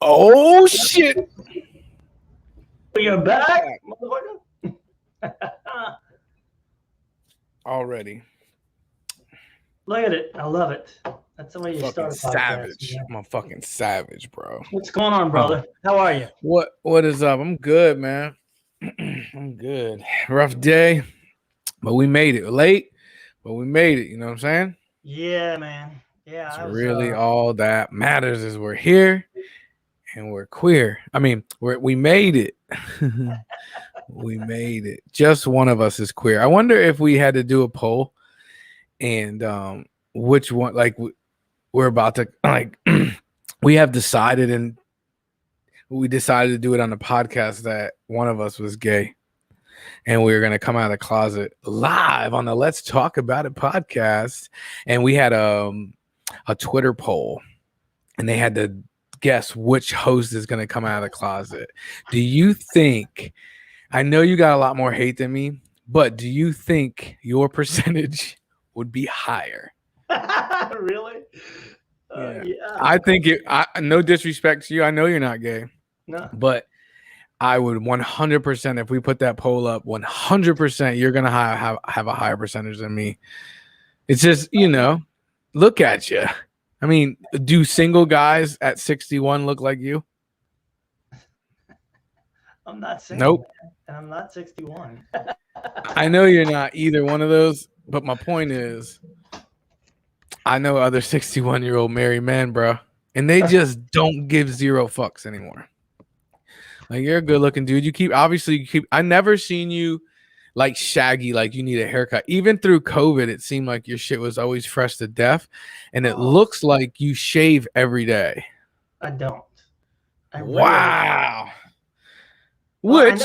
Oh shit! You're back, motherfucker. Already. Look at it. I love it. That's the way you Fucking start a podcast. savage. Man. I'm a fucking savage, bro. What's going on, brother? How are you? What is up? I'm good, man. I'm good. Rough day, but we made it. Late, but we made it. You know what I'm saying? Yeah, man. Yeah, It's really all that matters is we're here and we're queer. I mean, we made it. We made it. Just one of us is queer. I wonder if we had to do a poll and which one, like we're about to like we have decided and we decided to do it on the podcast that one of us was gay and we were going to come out of the closet live on the Let's Talk About It podcast. And we had a Twitter poll and they had to guess which host is going to come out of the closet. Do you think, I know you got a lot more hate than me, but do you think your percentage would be higher? Really? Yeah. I think no disrespect to you. I know you're not gay. No. But I would 100%, if we put that poll up, 100% you're going to have a higher percentage than me. It's just, look at you. I mean, do single guys at 61 look like you? I'm not single. Nope. And I'm not 61. I know you're not either one of those, but my point is, I know other 61-year-old married men, bro, and they just don't give zero fucks anymore. Like, you're a good looking dude. I never seen you like shaggy, like you need a haircut. Even through COVID, it seemed like your shit was always fresh to death. And it looks like you shave every day. I don't. Wow. Well,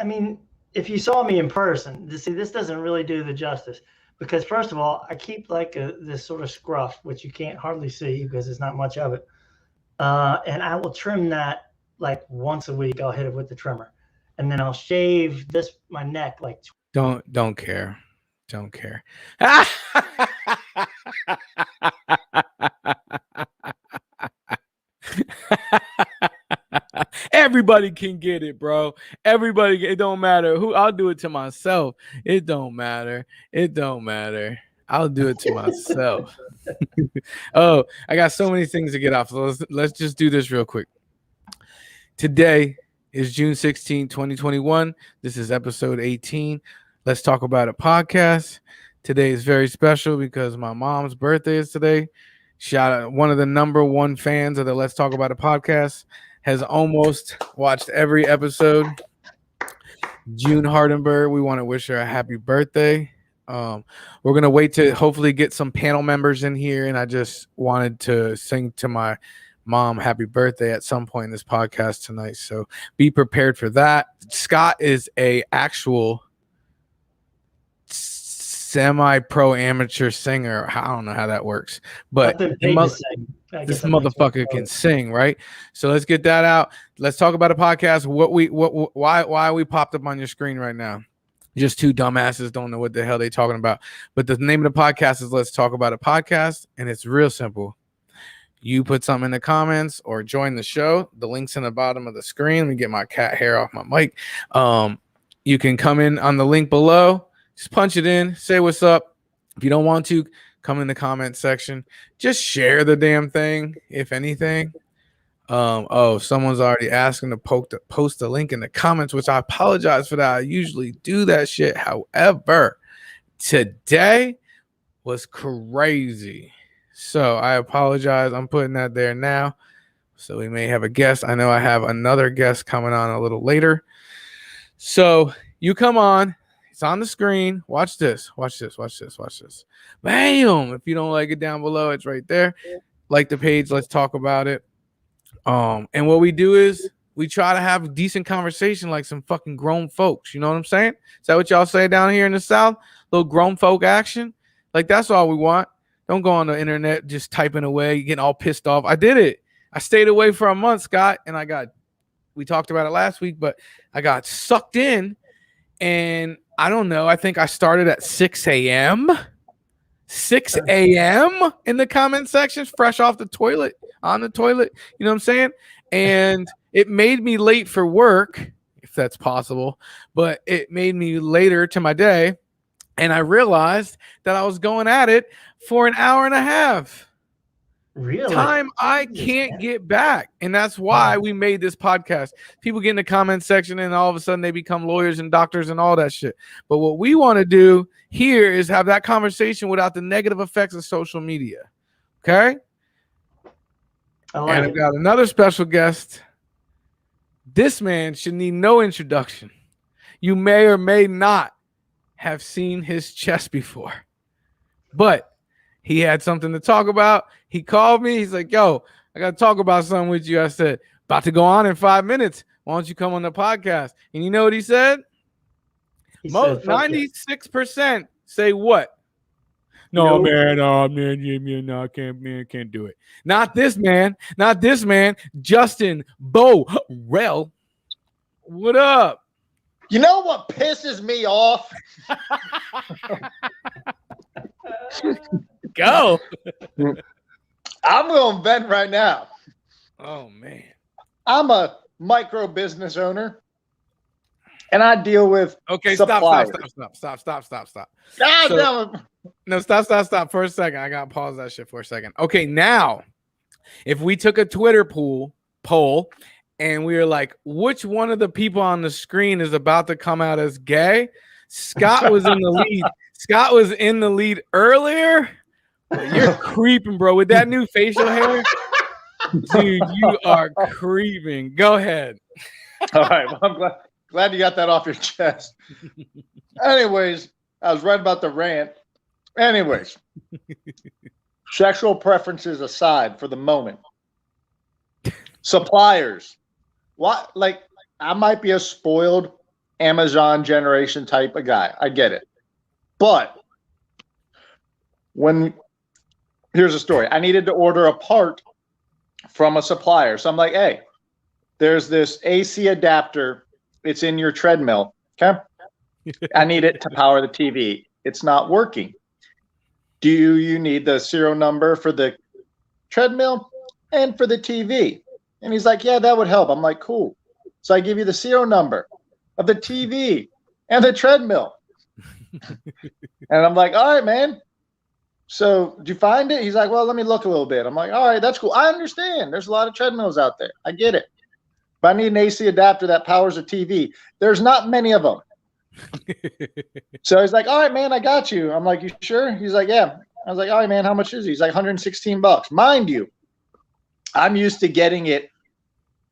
I mean, if you saw me in person, this doesn't really do the justice. Because first of all, I keep like this sort of scruff, which you can't hardly see because there's not much of it. And I will trim that like once a week. I'll hit it with the trimmer. And then I'll shave my neck like. Don't care. Don't care. Everybody can get it, bro. It don't matter who. I'll do it to myself. It don't matter. I'll do it to myself. Oh, I got so many things to get off. So let's just do this real quick. Today is June 16, 2021. This is episode 18. Let's Talk About It podcast. Today is very special because my mom's birthday is today. Shout out, one of the number one fans of the Let's Talk About It podcast has almost watched every episode. June Hardenberg, we want to wish her a happy birthday. We're going to wait to hopefully get some panel members in here, and I just wanted to sing to my mom happy birthday at some point in this podcast tonight, so be prepared for that. Scott is a actual semi-pro amateur singer. I don't know how that works, but this motherfucker can sing, right? So let's get that out. Let's talk about a podcast. Why we popped up on your screen right now? Just two dumbasses don't know what the hell they talking about. But the name of the podcast is Let's Talk About a Podcast, and it's real simple. You put something in the comments or join the show. The link's in the bottom of the screen. Let me get my cat hair off my mic. You can come in on the link below. Just punch it in. Say what's up. If you don't want to, come in the comment section. Just share the damn thing, if anything. Someone's already asking to post the link in the comments, which I apologize for that. I usually do that shit. However, today was crazy. So I apologize. I'm putting that there now. So we may have a guest. I know I have another guest coming on a little later. So you come on. It's on the screen. Watch this. Bam. If you don't like it, down below, it's right there. Like the page. Let's talk about it. And what we do is we try to have a decent conversation like some fucking grown folks. You know what I'm saying? Is that what y'all say down here in the South? Little grown folk action? Like, that's all we want. Don't go on the internet just typing away, getting all pissed off. I did it. I stayed away for a month, Scott, and we talked about it last week, but I got sucked in, and I don't know. I think I started at 6 a.m. 6 a.m. in the comment section, fresh off the toilet, on the toilet. You know what I'm saying? And it made me late for work, if that's possible, but it made me later to my day. And I realized that I was going at it for an hour and a half. Really? Time I can't get back. And that's why we made this podcast. People get in the comment section and all of a sudden they become lawyers and doctors and all that shit. But what we want to do here is have that conversation without the negative effects of social media. Okay? And I've got another special guest. This man should need no introduction. You may or may not have seen his chest before. But he had something to talk about. He called me. He's like, yo, I got to talk about something with you. I said, about to go on in 5 minutes. Why don't you come on the podcast? And you know what he said? Most 96% say what? No, man, I can't do it. Not this man. Justin Borel. What up? You know what pisses me off? Go. I'm going to vent right now. Oh, man. I'm a micro business owner, and I deal with suppliers. Stop. No, stop for a second. I got to pause that shit for a second. Okay, now, if we took a Twitter poll, and we were like, which one of the people on the screen is about to come out as gay? Scott was in the lead. Scott was in the lead earlier. You're creeping, bro. With that new facial hair, dude, you are creeping. Go ahead. All right. Well, I'm glad you got that off your chest. Anyways, I was right about the rant. Anyways, sexual preferences aside for the moment. Suppliers. What? Like, I might be a spoiled Amazon generation type of guy. I get it. But here's a story. I needed to order a part from a supplier. So I'm like, hey, there's this AC adapter. It's in your treadmill. Okay. I need it to power the TV. It's not working. Do you need the serial number for the treadmill and for the TV? And he's like, yeah, that would help. I'm like, cool. So I give you the serial number of the TV and the treadmill. And I'm like, all right, man. So did you find it? He's like, well, let me look a little bit. I'm like, all right, that's cool. I understand. There's a lot of treadmills out there. I get it. But I need an AC adapter that powers a TV. There's not many of them. So he's like, all right, man, I got you. I'm like, you sure? He's like, yeah. I was like, all right, man, how much is it? He's like, $116. Mind you, I'm used to getting it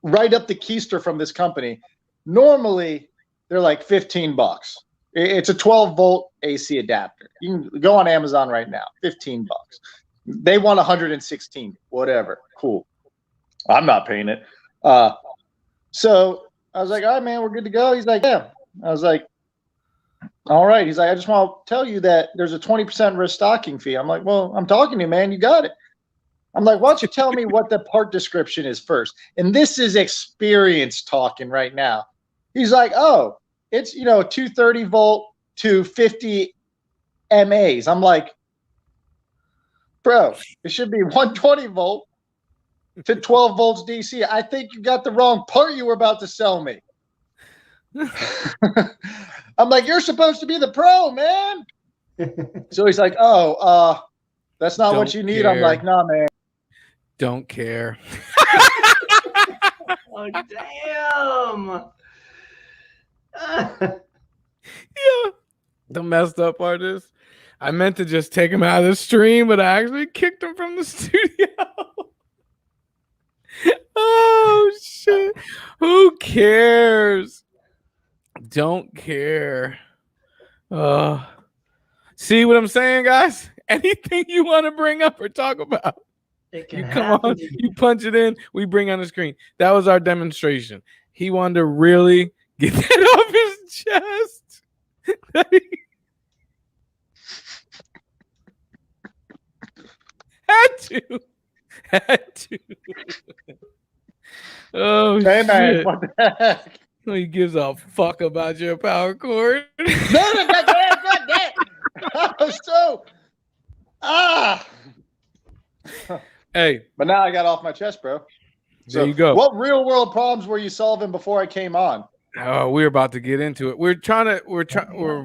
right up the keister from this company. Normally, they're like $15. It's a 12-volt AC adapter. You can go on Amazon right now, $15. They want 116, whatever. Cool. I'm not paying it. So I was like, all right, man, we're good to go. He's like, yeah. I was like, all right. He's like, I just want to tell you that there's a 20% restocking fee. I'm like, well, I'm talking to you, man. You got it. I'm like, why don't you tell me what the part description is first? And this is experience talking right now. He's like, oh, it's, 230 volt to 50 MAs. I'm like, bro, it should be 120 volt to 12 volts DC. I think you got the wrong part you were about to sell me. I'm like, you're supposed to be the pro, man. So he's like, oh, that's not what you need. I'm like, nah, man. Don't care. Oh, damn. Yeah. The messed up part is I meant to just take him out of the stream, but I actually kicked him from the studio. Oh, shit. Who cares? Don't care. See what I'm saying, guys? Anything you want to bring up or talk about? You come on, you punch it in, we bring on the screen. That was our demonstration. He wanted to really get that off his chest. Had to. Oh, hey, shit. Man, what the heck? He gives a fuck about your power cord. No, that. Ah. Hey, but now I got off my chest, bro. So there you go. What real world problems were you solving before I came on? Oh, we're about to get into it. We're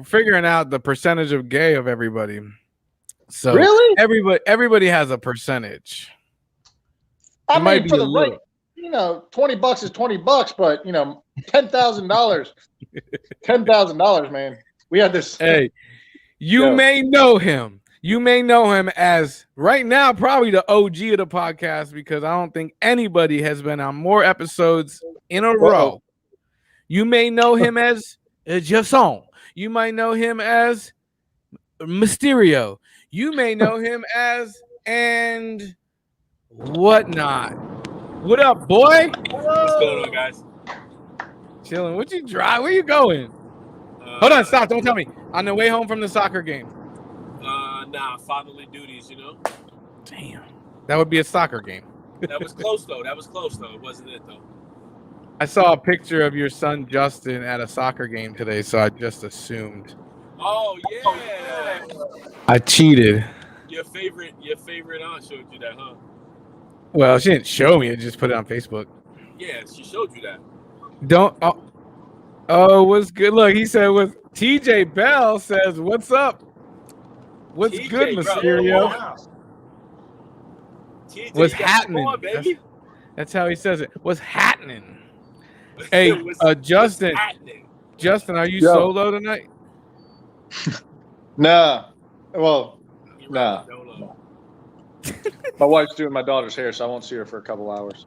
figuring out the percentage of gay of everybody. So really, everybody has a percentage. I mean, for the right, $20 is $20, but $10,000, man. We had this. Hey, you may know him. You may know him as right now probably the OG of the podcast because I don't think anybody has been on more episodes in a row. You may know him as Jason. You might know him as Mysterio. You may know him as and whatnot. What up, boy? What's going on, guys? Chilling. What you drive? Where you going? Hold on, stop. Don't tell me. On the way home from the soccer game. Fatherly duties, Damn. That would be a soccer game. That was close, though. It wasn't it, though. I saw a picture of your son, Justin, at a soccer game today, so I just assumed. Oh, yeah. I cheated. Your favorite aunt showed you that, huh? Well, she didn't show me. I just put it on Facebook. Yeah, she showed you that. What's good? Look, he said, TJ Bell says, what's up? What's TJ, good, Mysterio? What's happening? That's how he says it. What's happening? Hey, Justin. Justin, are you solo tonight? Nah. Well, nah. My wife's doing my daughter's hair, so I won't see her for a couple hours.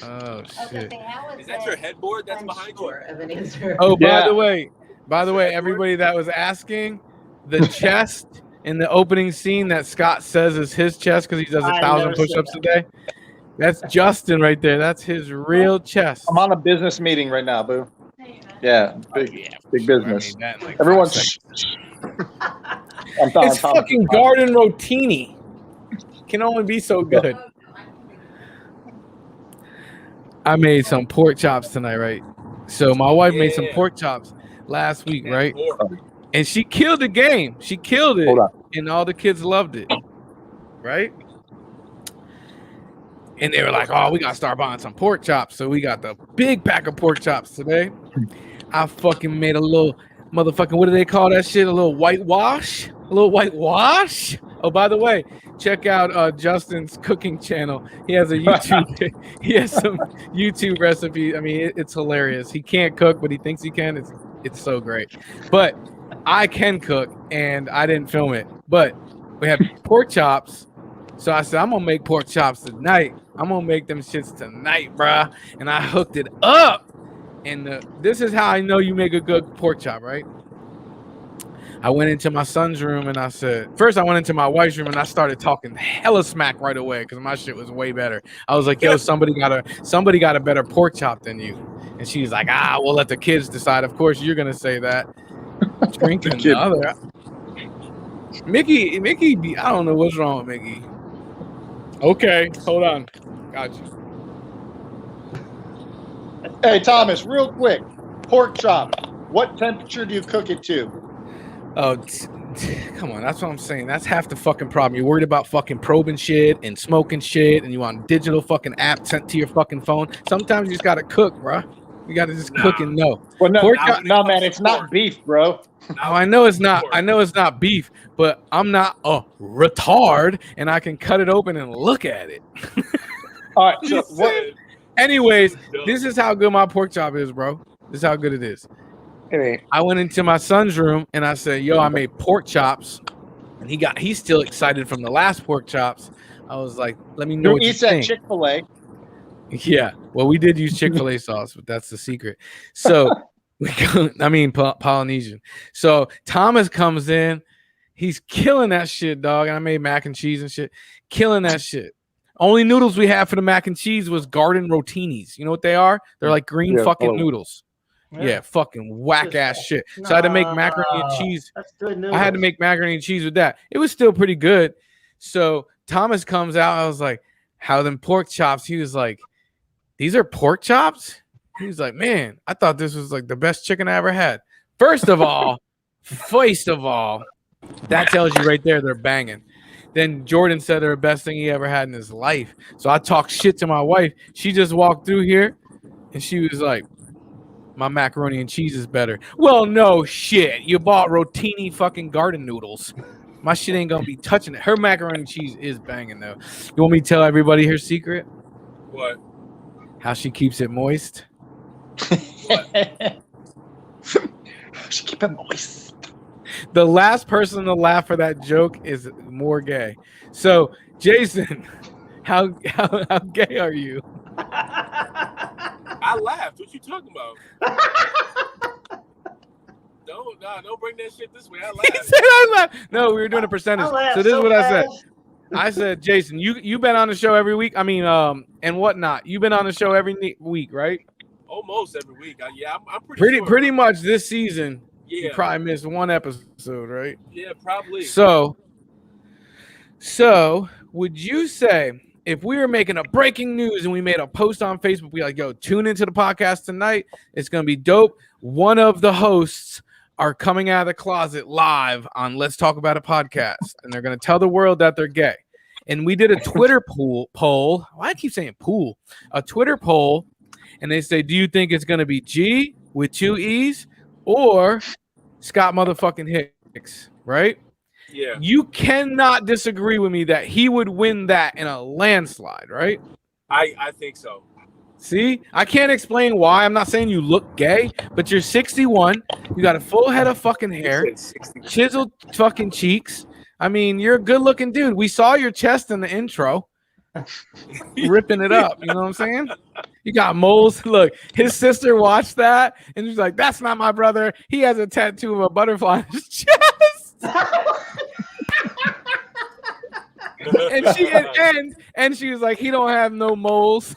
Oh shit! Is that your headboard that's behind you? Oh, by the way, everybody that was asking, the chest in the opening scene that Scott says is his chest because he does 1,000 push-ups a day. That's Justin right there. That's his real chest. I'm on a business meeting right now, boo. Yeah, big business. Everyone's. It's fucking Garden Rotini. Can only be so good. I made some pork chops tonight, right? So my wife made some pork chops last week, right? And she killed the game. She killed it. And all the kids loved it. Right? And they were like, oh, we got to start buying some pork chops. So we got the big pack of pork chops today. I fucking made a little motherfucking, what do they call that shit? A little whitewash? A little whitewash? Oh, by the way, check out Justin's cooking channel. He has a YouTube. He has some YouTube recipes. I mean, it's hilarious. He can't cook, but he thinks he can. It's so great. But I can cook, and I didn't film it. But we have pork chops. So I said, I'm going to make pork chops tonight. I'm going to make them shits tonight, bruh. And I hooked it up. And this is how I know you make a good pork chop, right? I went into my son's room and I said, first I went into my wife's room and I started talking hella smack right away because my shit was way better. I was like, yo, somebody got a better pork chop than you. And she's like, we'll let the kids decide. Of course, you're going to say that. Drinking the other. Mickey, I don't know what's wrong with Mickey. Okay, hold on. Got you. Hey, Thomas, real quick. Pork chop. What temperature do you cook it to? Oh, come on. That's what I'm saying. That's half the fucking problem. You're worried about fucking probing shit and smoking shit, and you want digital fucking app sent to your fucking phone. Sometimes you just got to cook, bro. You got to just cook and know. Well, no, man, it's not beef, bro. Oh, I know it's not. I know it's not beef, but I'm not a retard, and I can cut it open and look at it. All right. So anyways, this is how good my pork chop is, bro. This is how good it is. I went into my son's room and I said, yo, I made pork chops. And he's still excited from the last pork chops. I was like, let me know what you think. Chick-fil-A. Yeah. Well, we did use Chick-fil-A sauce, but that's the secret. So Polynesian. So Thomas comes in. He's killing that shit, dog. And I made mac and cheese and shit. Killing that shit. Only noodles we had for the mac and cheese was Garden Rotinis. You know what they are? They're like green fucking noodles. Yeah, fucking whack ass shit. So I had to make macaroni and cheese. That's good. I had to make macaroni and cheese with that. It was still pretty good. So Thomas comes out. I was like, how them pork chops? He was like, these are pork chops? He was like, man, I thought this was like the best chicken I ever had. First of all, that tells you right there they're banging. Then Jordan said the best thing he ever had in his life. So I talked shit to my wife. She just walked through here and she was like, my macaroni and cheese is better. Well, no shit. You bought rotini fucking garden noodles. My shit ain't gonna be touching it. Her macaroni and cheese is banging though. You want me to tell everybody her secret? What? How she keeps it moist? She keep it moist. The last person to laugh for that joke is more gay. So, Jason, how gay are you? I laughed. What you talking about? Don't bring that shit this way. I laughed. He said I laughed. No, we were doing a percentage. So this is what I said. fast. I said, Jason, you been on the show every week. I mean, and whatnot. You've been on the show every week, right? Almost every week. I'm pretty sure. Pretty much this season. Yeah. You probably missed one episode, right? Yeah, probably. So would you say if we were making a breaking news and we made a post on Facebook, we like, yo, tune into the podcast tonight. It's gonna be dope. One of the hosts are coming out of the closet live on Let's Talk About a Podcast, and they're gonna tell the world that they're gay. And we did a Twitter poll. Why I keep saying pool? A Twitter poll, and they say, do you think it's gonna be G with 2 E's or Scott motherfucking Hicks? Right? Yeah. You cannot disagree with me that he would win that in a landslide, right? I think so. See, I can't explain why. I'm not saying you look gay, but you're 61. You got a full head of fucking hair, chiseled fucking cheeks. I mean, you're a good looking dude. We saw your chest in the intro, ripping it up. You know what I'm saying? You got moles. Look, his sister watched that and she's like, that's not my brother. He has a tattoo of a butterfly on his chest. and she was like, he don't have no moles.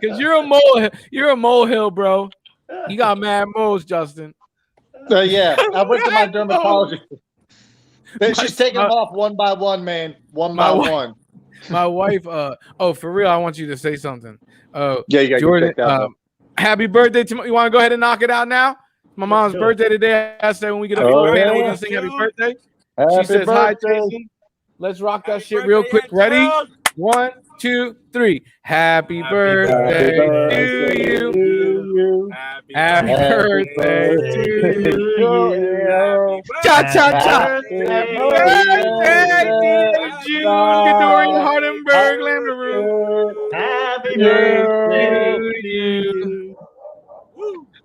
Because you're a molehill, bro. You got mad moles, Justin. Yeah, I went to my dermatologist. She's taking them off one by one, man. One by one. My wife, for real, I want you to say something. Yeah, you got Jordan, happy birthday to you. Want to go ahead and knock it out now? My mom's birthday today. I said when we get a full band, we're gonna sing happy birthday. She says hi, Jason. Let's rock that shit real quick. Ready? 1, 2, 3. Happy birthday to you. Happy birthday to you. Cha cha cha. Happy birthday, dear June Gadorian Hardenberg Lamoureux. Happy birthday to you.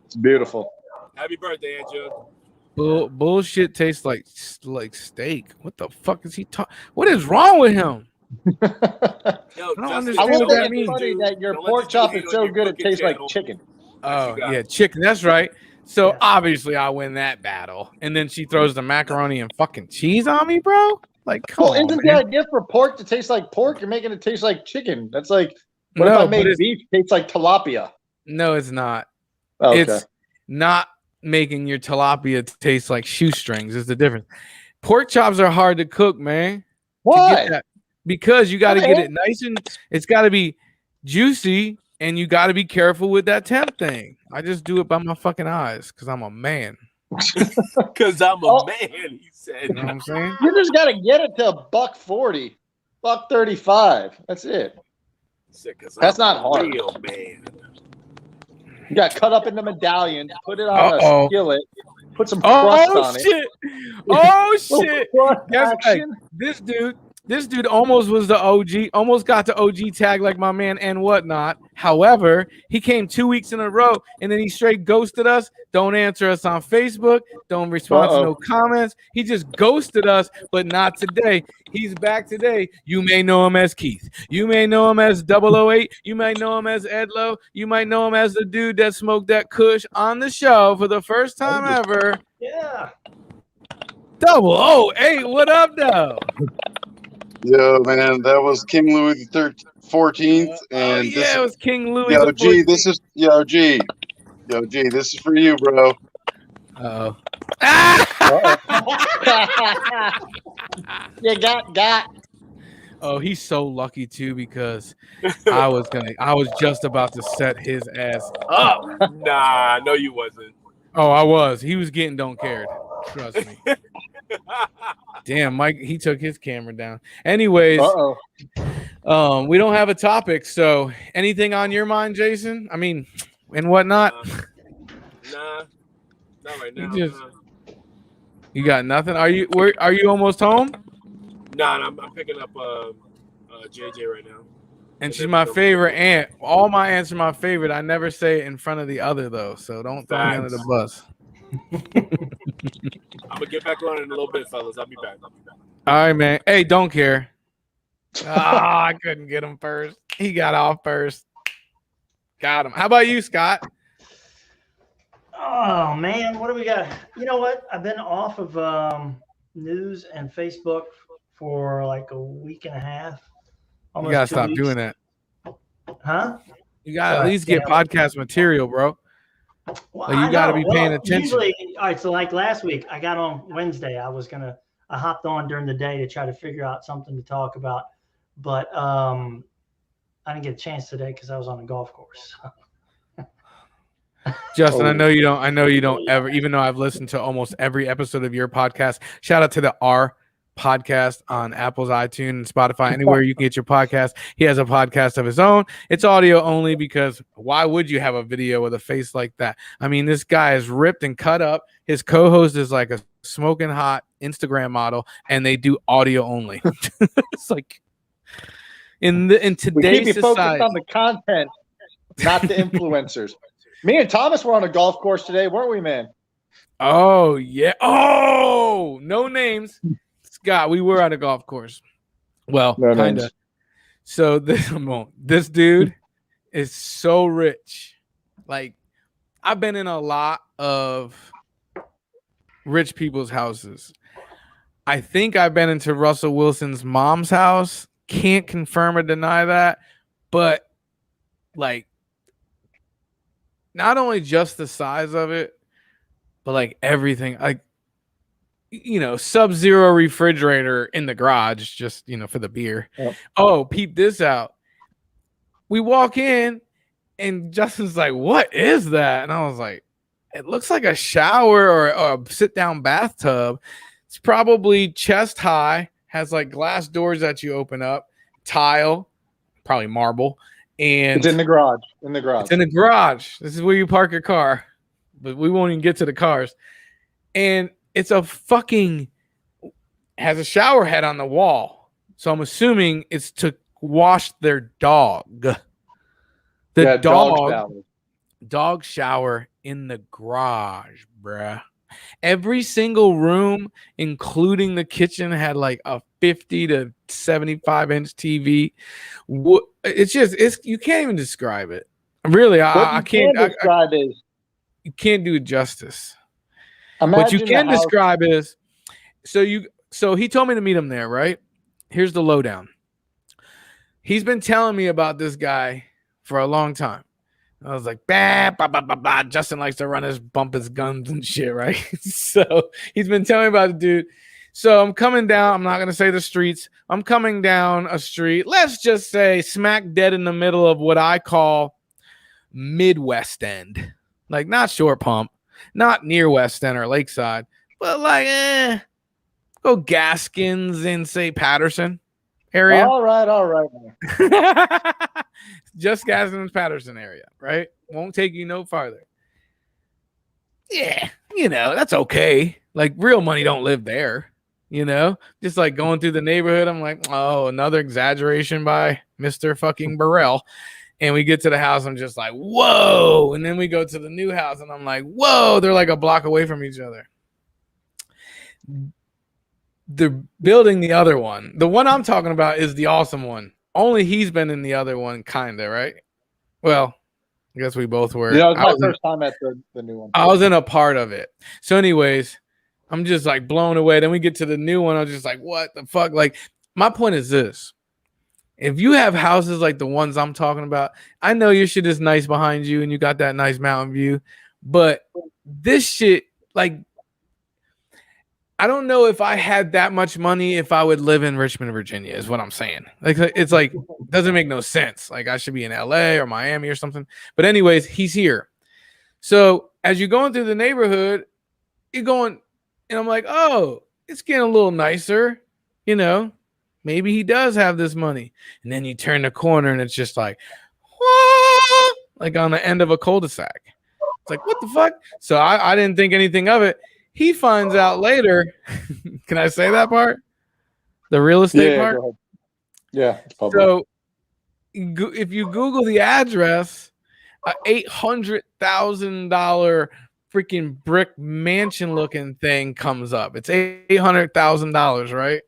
It's beautiful. Happy birthday, Aunt June. Bullshit tastes like steak. What the fuck is he talking? What is wrong with him? Yo, I don't understand what that means. Funny that your pork chop is so good it tastes like chicken. Oh yeah, chicken. That's right. So obviously I win that battle. And then she throws the macaroni and fucking cheese on me, bro. Like, come on, isn't the idea for pork to taste like pork? You're making it taste like chicken. That's like what if I made beef taste like tilapia? No, it's not. Okay. It's not making your tilapia taste like shoestrings. Is the difference. Pork chops are hard to cook, man. Why? Because you got to get it nice and it's got to be juicy, and you got to be careful with that temp thing. I just do it by my fucking eyes because I'm a man. Because I'm a man, he said. You know what I'm saying? You just got to get it to $1.40, $1.35. That's it. That's not hard. Real man. You got cut up into medallions, put it on a skillet, put some crust on it. Oh shit! This dude almost was the OG, almost got the OG tag like my man and whatnot. However, he came 2 weeks in a row and then he straight ghosted us. Don't answer us on Facebook. Don't respond to no comments. He just ghosted us, but not today. He's back today. You may know him as Keith. You may know him as 008. You might know him as Edlo. You might know him as the dude that smoked that kush on the show for the first time ever. Yeah. 008. What up, though? Yo, man, that was King Louis the 14th, and it was King Louis. Yo, G, this is G, this is for you, bro. Uh-oh. You got. Oh, he's so lucky too because I was just about to set his ass up. Nah, no, you wasn't. Oh, I was. He was getting don't cared. Trust me. Damn, Mike, he took his camera down. Anyways, Uh-oh. we don't have a topic, so anything on your mind, Jason? I mean, and whatnot? Nah, not right now. You got nothing? Are you almost home? Nah, I'm picking up JJ right now. And she's my favorite aunt. All my aunts are my favorite. I never say it in front of the other though, so don't throw me under the bus. I'm gonna get back on in a little bit, fellas. I'll be back. All right, man. Hey, don't care. I couldn't get him first. He got off first. Got him. How about you, Scott? Oh man, what do we got? You know what? I've been off of news and Facebook for like a week and a half. You gotta stop doing that. Huh? You gotta at least get podcast material, bro. Well, you gotta be paying attention. Usually, all right. So like last week, I got on Wednesday. I hopped on during the day to try to figure out something to talk about, but I didn't get a chance today because I was on a golf course. Justin, I know you don't ever, even though I've listened to almost every episode of your podcast. Shout out to the R podcast on Apple's iTunes and Spotify, anywhere you can get your podcast. He has a podcast of his own. It's audio only because why would you have a video with a face like that? I mean, this guy is ripped and cut up. His co-host is like a smoking hot Instagram model, and they do audio only. It's like in today's we keep you society, focused on the content, not the influencers. Me and Thomas were on a golf course today, weren't we, man? Oh yeah. Oh, no names. Scott, we were on a golf course. Well, no kind of. So this dude is so rich. Like, I've been in a lot of rich people's houses. I think I've been into Russell Wilson's mom's house. Can't confirm or deny that. But, like, not only just the size of it, but, like, everything. Like, Sub-Zero refrigerator in the garage, just, for the beer. Yep. Oh, peep this out. We walk in, and Justin's like, what is that? And I was like, it looks like a shower or a sit-down bathtub. It's probably chest high, has, like, glass doors that you open up, tile, probably marble. And it's in the garage. It's in the garage. This is where you park your car. But we won't even get to the cars. And it's has a shower head on the wall. So I'm assuming it's to wash their dog. The dog shower in the garage, bruh. Every single room, including the kitchen, had like a 50 to 75 inch TV. You can't even describe it. Really, I can't describe it. You can't do it justice. What you can describe is, so he told me to meet him there, right? Here's the lowdown. He's been telling me about this guy for a long time. I was like, bah, bah, bah, bah, bah. Justin likes to bump his guns and shit, right? So he's been telling me about the dude. So I'm coming down. I'm not going to say the streets. I'm coming down a street. Let's just say smack dead in the middle of what I call Midwest End. Like, not Short Pump, not near West End or Lakeside, but like, go Gaskins and say Patterson area. All right. Just Gaskins Patterson area, right? Won't take you no farther. Yeah, that's okay. Like, real money don't live there, Just like going through the neighborhood, I'm like, oh, another exaggeration by Mr. fucking Burrell. And we get to the house, I'm just like, whoa. And then we go to the new house, and I'm like, whoa, they're like a block away from each other. They're building the other one. The one I'm talking about is the awesome one. Only he's been in the other one, kind of, right? Well, I guess we both were. Yeah, it was my first time at the new one. I was in a part of it. So anyways, I'm just like blown away. Then we get to the new one. I was just like, what the fuck? Like, my point is this. If you have houses like the ones I'm talking about, I know your shit is nice behind you and you got that nice mountain view, but this shit, like, I don't know if I had that much money if I would live in Richmond, Virginia, is what I'm saying. Like, it's like, doesn't make no sense. Like, I should be in LA or Miami or something. But anyways, he's here. So as you're going through the neighborhood, you're going, and I'm like, oh, it's getting a little nicer, you know. Maybe he does have this money. And then you turn the corner and it's just like, what? Like on the end of a cul-de-sac. It's like, what the fuck? So I didn't think anything of it. He finds out later. Can I say that part? The real estate part? Go ahead. Yeah. It's public. So if you Google the address, a $800,000 freaking brick mansion looking thing comes up. It's $800,000, right?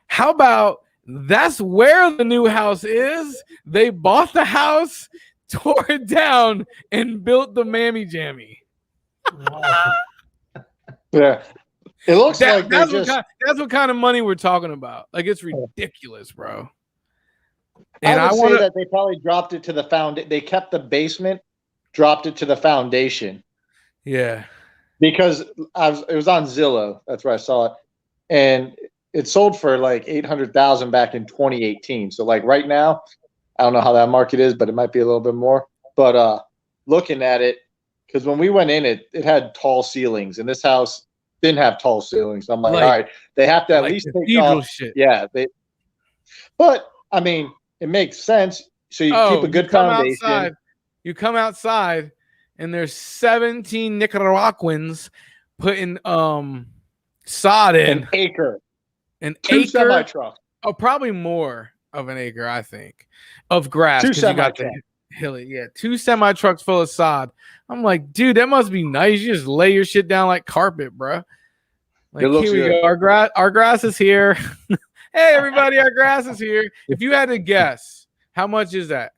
How about that's where the new house is? They bought the house, tore it down, and built the mammy jammy. Yeah. It looks like that's what kind of money we're talking about. Like, it's ridiculous, bro. And I would say that they probably dropped it to the foundation. They kept the basement, dropped it to the foundation. Yeah. Because it was on Zillow. That's where I saw it. And it sold for like $800,000 back in 2018. So like right now, I don't know how that market is, but it might be a little bit more. But looking at it, because when we went in, it had tall ceilings, and this house didn't have tall ceilings. So I'm like, all right, they have to at least take off. Shit. Yeah. But I mean, it makes sense. So you keep a good foundation. You come outside, and there's 17 Nicaraguans putting sod in. An acre. Two semi-trucks. Oh, probably more of an acre, I think, of grass. Two semi-trucks. Hilly, yeah, 2 semi-trucks full of sod. I'm like, dude, that must be nice. You just lay your shit down like carpet, bro. Like, here we go. Our grass is here. Hey, everybody, our grass is here. If you had to guess, how much is that?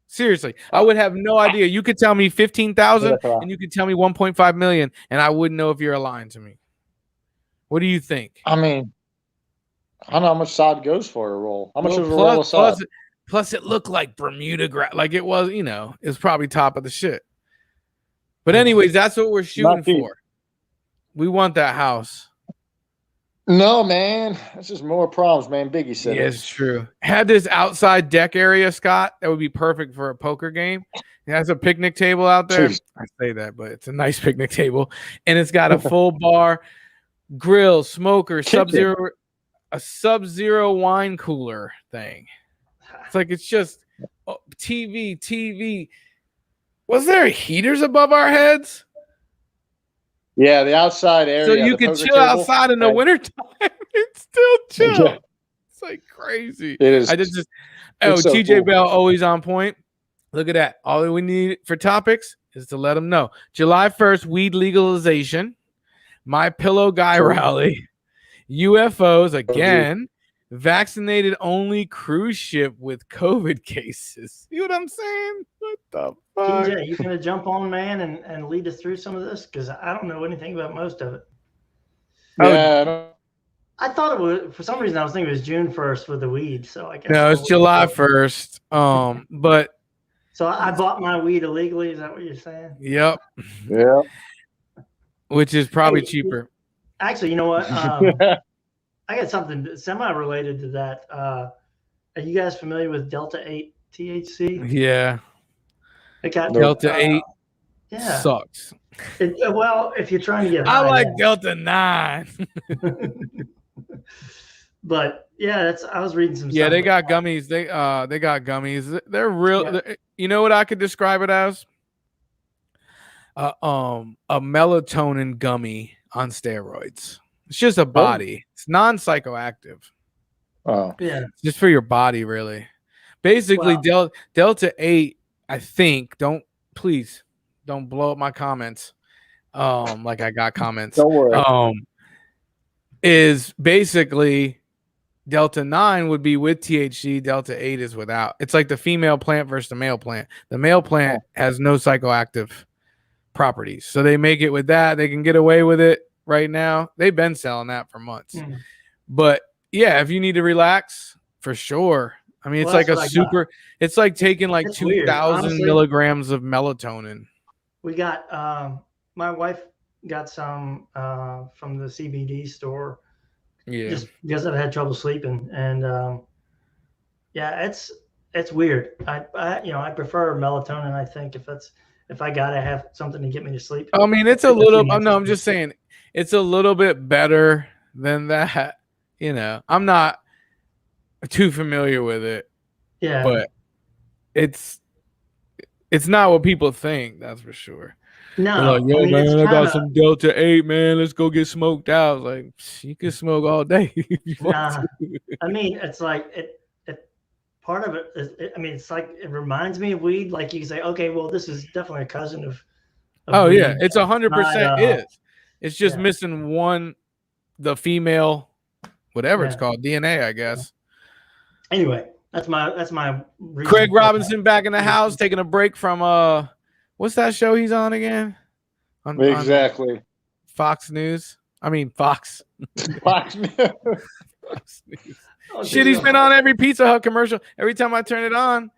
Seriously, I would have no idea. You could tell me 15,000, and you could tell me 1.5 million, and I wouldn't know if you're lying to me. What do you think? I mean, I don't know how much sod goes for a roll. How much is a roll of sod? Plus, it looked like Bermuda grass. Like it was, it's probably top of the shit. But anyways, that's what we're shooting for. We want that house. No, man. That's just more problems, man. Biggie said it. It's true. Had this outside deck area, Scott, that would be perfect for a poker game. It has a picnic table out there. Jeez. I say that, but it's a nice picnic table. And it's got a full bar, grill, smoker, a Sub-Zero wine cooler thing. It's like, it's just TV. Was there heaters above our heads? Yeah, the outside area. So you can chill outside in the wintertime. It's still chill. Yeah. It's like crazy. It is. TJ Bell always on point. Look at that. All we need for topics is to let them know. July 1st, weed legalization. My Pillow Guy rally. UFOs again. Vaccinated only cruise ship with COVID cases. You know what I'm saying? What the fuck? TJ, you gonna jump on, man, and lead us through some of this? Because I don't know anything about most of it. Yeah, I thought it was, for some reason I was thinking it was June 1st with the weed. So I guess no, it's July 1st. But so I bought my weed illegally. Is that what you're saying? Yep. Yeah. Which is probably cheaper. Actually, you know what? I got something semi-related to that. Are you guys familiar with Delta 8 THC? Yeah. It got Delta 8 sucks. Well, if you're trying to get high, I like Delta 9. But yeah, I was reading some stuff. Yeah, they got gummies. They got gummies. They're real. Yeah. You know what I could describe it as? A melatonin gummy on steroids. It's just a body. It's non-psychoactive. Oh, yeah. It's just for your body, really. Basically, Delta 8, I think, please don't blow up my comments. Like I got comments. Don't worry. Is basically Delta 9 would be with THC, Delta 8 is without. It's like the female plant versus the male plant. The male plant has no psychoactive properties. So they make it with that. They can get away with it. Right now, they've been selling that for months. But yeah, if you need to relax, for sure. I mean, it's like it's like taking like 2,000 milligrams of melatonin. We got my wife got some from the CBD store. Yeah, just because I've had trouble sleeping, and yeah, it's weird. I prefer melatonin. I think if I gotta have something to get me to sleep. I mean, it's a little. No, I'm just saying. It's a little bit better then that, you know, I'm not too familiar with it. Yeah. But it's not what people think, that's for sure. No, they're like, yo, I mean, man, I got some Delta 8, man. Let's go get smoked out. I was like, you can smoke all day if you want to. I mean, it's like it part of it is, I mean, it's like it reminds me of weed. Like you can say, okay, well, this is definitely a cousin of oh weed. Yeah, it's 100% is. It's just yeah. missing the female, whatever Yeah. it's called, DNA, I guess. Anyway, that's my reason. Craig Robinson back in the house, taking a break from what's that show he's on again? Exactly. On Fox News. I mean Fox. Fox News. Fox News. Oh, Shit, he's been on every Pizza Hut commercial. Every time I turn it on.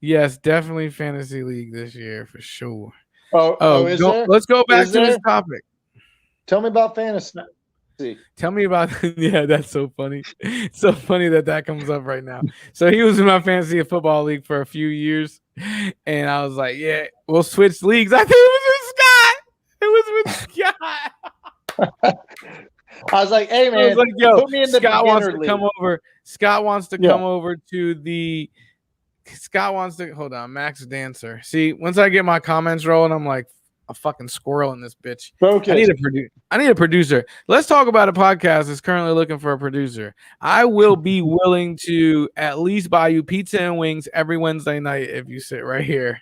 Yes, definitely Fantasy League this year for sure. Let's go back to this topic. Tell me about fantasy. Tell me about yeah, that's so funny. It's so funny that comes up right now. So he was in my fantasy football league for a few years, and I was like, yeah, we'll switch leagues. I think it was with Scott. I was like, hey man, I was like, yo, put me in the Scott wants to league. come over. Scott wants to come over to the. Scott wants to hold on. Max Dancer. See, once I get my comments rolling, I'm like a fucking squirrel in this bitch. Focus. I need a producer. Let's talk about a podcast that's currently looking for a producer. I will be willing to at least buy you pizza and wings every Wednesday night if you sit right here.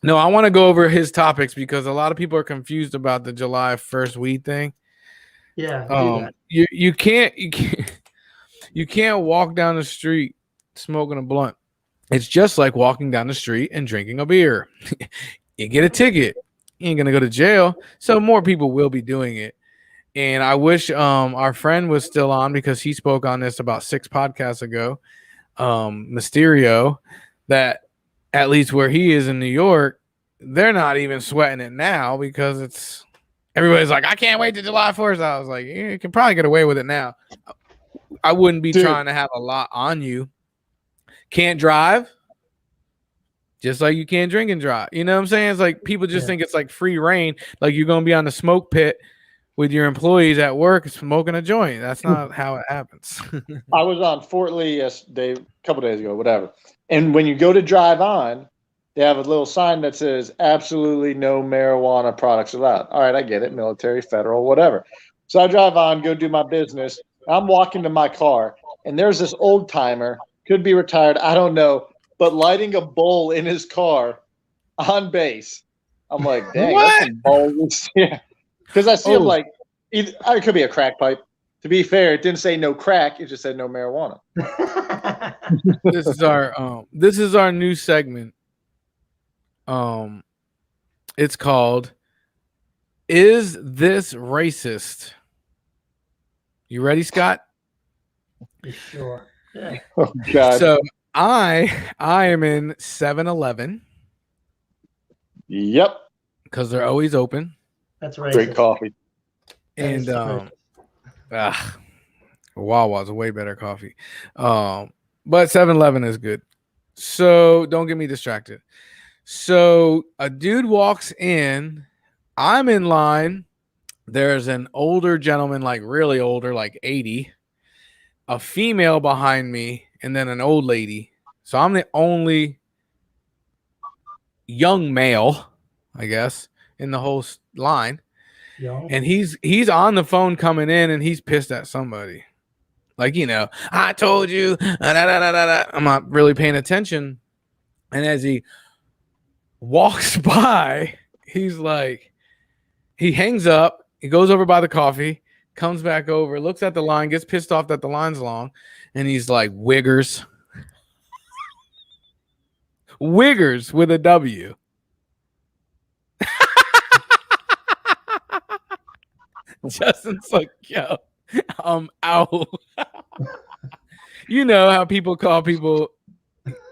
No, I want to go over his topics because a lot of people are confused about the July 1st weed thing. Yeah. You can't walk down the street smoking a blunt. It's just like walking down the street and drinking a beer. You get a ticket. You ain't gonna go to jail. So more people will be doing it. And I wish our friend was still on because he spoke on this about 6 podcasts ago. Mysterio, that at least where he is in New York, they're not even sweating it now because everybody's like, I can't wait to July 4th. I was like, you can probably get away with it now. I wouldn't be trying to have a lot on you. Can't drive, just like you can't drink and drive. You know what I'm saying? It's like people just think it's like free reign, like you're gonna be on the smoke pit with your employees at work smoking a joint. That's not how it happens. I was on Fort Lee a couple days ago, whatever. And when you go to drive on, they have a little sign that says absolutely no marijuana products allowed. All right, I get it. Military, federal, whatever. So I drive on, go do my business. I'm walking to my car, and there's this old timer, could be retired, I don't know, but lighting a bowl in his car on base. I'm like, dang, that's some balls. Yeah. Because I see him like, it could be a crack pipe. To be fair, it didn't say no crack, it just said no marijuana. This is our new segment. It's called Is This Racist? You ready, Scott? Sure. Yeah. Oh, God. So I am in 7-Eleven. Yep. Because they're always open. That's right. Great coffee. And Wawa's a way better coffee. But 7-Eleven is good. So don't get me distracted. So a dude walks in. I'm in line. There's an older gentleman, like really older, like 80. A female behind me, and then an old lady. So I'm the only young male, I guess, in the whole line. Young. And he's on the phone coming in, and he's pissed at somebody. Like, you know, I told you. I'm not really paying attention. And as he walks by, he's like, he hangs up. He goes over by the coffee, comes back over, looks at the line, gets pissed off that the line's long, and he's like, Wiggers. Wiggers with a W. Justin's like, yo, I'm out. You know how people call people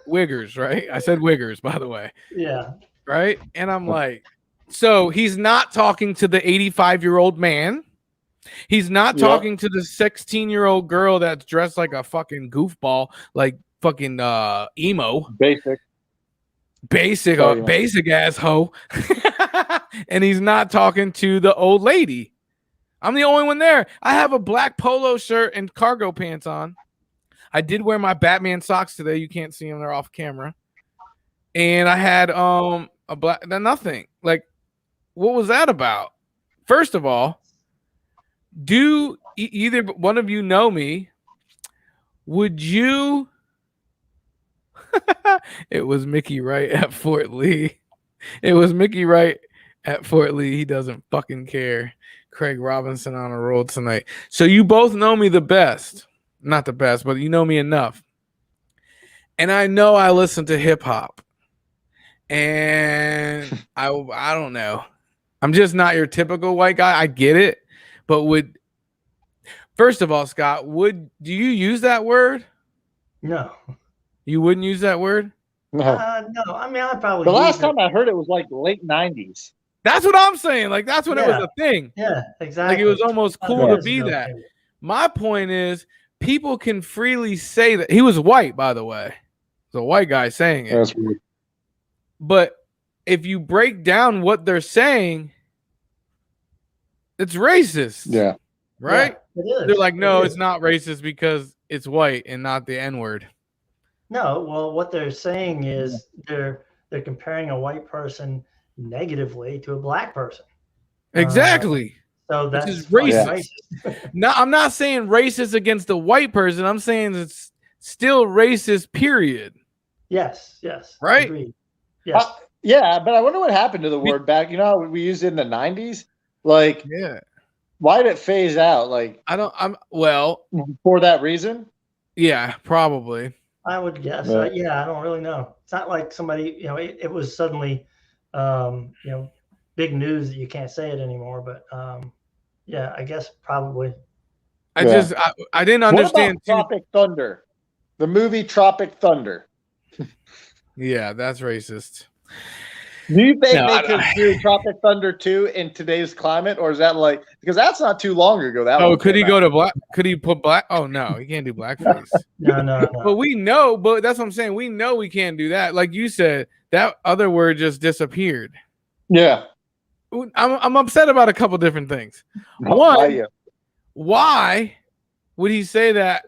Wiggers, right? I said Wiggers, by the way. Yeah. Right? And I'm like, so he's not talking to the 85-year-old man. He's not talking to the 16-year-old girl that's dressed like a fucking goofball, like fucking emo. Basic ass hoe. And he's not talking to the old lady. I'm the only one there. I have a black polo shirt and cargo pants on. I did wear my Batman socks today. You can't see them; they're off camera. And I had a black nothing. Like, what was that about? First of all, do either one of you know me? Would you? It was Mickey Wright at Fort Lee. It was Mickey Wright at Fort Lee. He doesn't fucking care. Craig Robinson on a roll tonight. So you both know me the best. Not the best, but you know me enough. And I know I listen to hip hop. And I don't know. I'm just not your typical white guy. I get it. But first of all, Scott, do you use that word? No. You wouldn't use that word? No. No. I mean, I probably. The last time I heard it was like late 90s. That's what I'm saying. Like, that's when it was a thing. Yeah, exactly. Like, it was almost cool to be that. My point is, people can freely say that. He was white, by the way. It's a white guy saying it. That's weird. But if you break down what they're saying, it's racist. Yeah. Right? Yeah, it is. They're like, no, it's not racist because it's white and not the N-word. No, well, what they're saying is they're comparing a white person negatively to a black person. Exactly. So that's is racist. No, I'm not saying racist against the white person. I'm saying it's still racist, period. Yes. Right? Agreed. Yes. Yeah, but I wonder what happened to the word back. You know how we used it in the 90s? Like, yeah. Why did it phase out? Like, for that reason? Yeah, probably. I would guess. Yeah. I don't really know. It's not like somebody, it was suddenly, big news that you can't say it anymore. But I guess probably. I didn't understand. What about Tropic Thunder? The movie Tropic Thunder. Yeah, that's racist. Do you think they could do Tropic Thunder 2 in today's climate, or is that because that's not too long ago? Could he go to black? Could he put black? Oh no, he can't do blackface. No. But we know. But that's what I'm saying. We know we can't do that. Like you said, that other word just disappeared. Yeah, I'm upset about a couple different things. One, why would he say that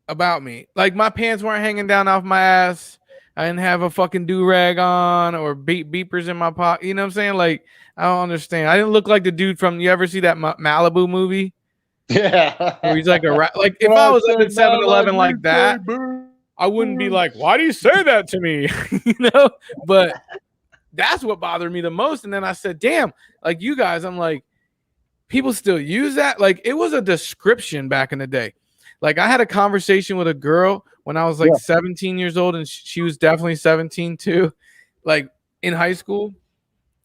about me? Like, my pants weren't hanging down off my ass. I didn't have a fucking do-rag on or beepers in my pocket. You know what I'm saying? Like, I don't understand. I didn't look like the dude from, you ever see that Malibu movie? Yeah. Where he's like like, if I was at 7-Eleven like that, I wouldn't be like, why do you say that to me? But that's what bothered me the most. And then I said, damn, like, you guys, I'm like, people still use that? Like, it was a description back in the day. Like, I had a conversation with a girl when I was 17 years old, and she was definitely 17 too, like in high school.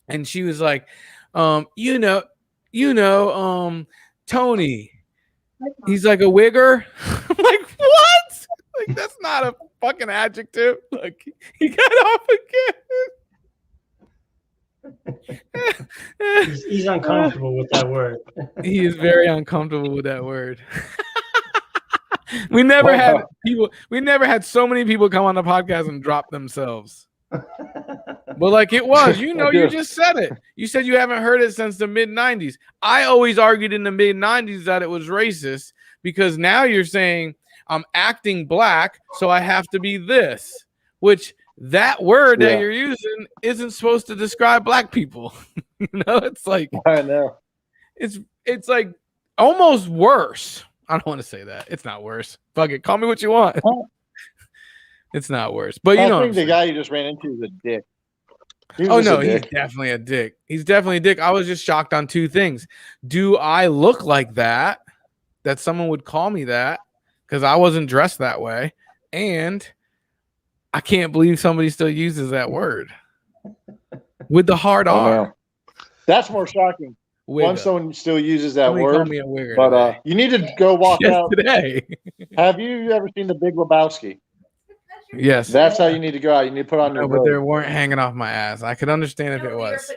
And she was like, Tony, he's like a wigger. I'm like, what? Like, that's not a fucking adjective. Like, he got off again. He's uncomfortable with that word. He is very uncomfortable with that word. We never had so many people come on the podcast and drop themselves. But like, it was, you just said it. You said you haven't heard it since the mid-90s. I always argued in the mid-90s that it was racist, because now you're saying I'm acting black, so I have to be this, which that word that you're using isn't supposed to describe black people. It's like, I know. It's like almost worse. I don't want to say that. It's not worse. Fuck it. Call me what you want. It's not worse. But I think the guy you just ran into is a dick. He's definitely a dick. He's definitely a dick. I was just shocked on two things. Do I look like that someone would call me that? Because I wasn't dressed that way. And I can't believe somebody still uses that word with the hard R. That's more shocking. Once someone still uses that word, call me a wigger but today. You need to go walk out today. Have you ever seen the Big Lebowski? Yes, that's how you need to go out. You need to put on your. But they weren't hanging off my ass. I could understand if it was.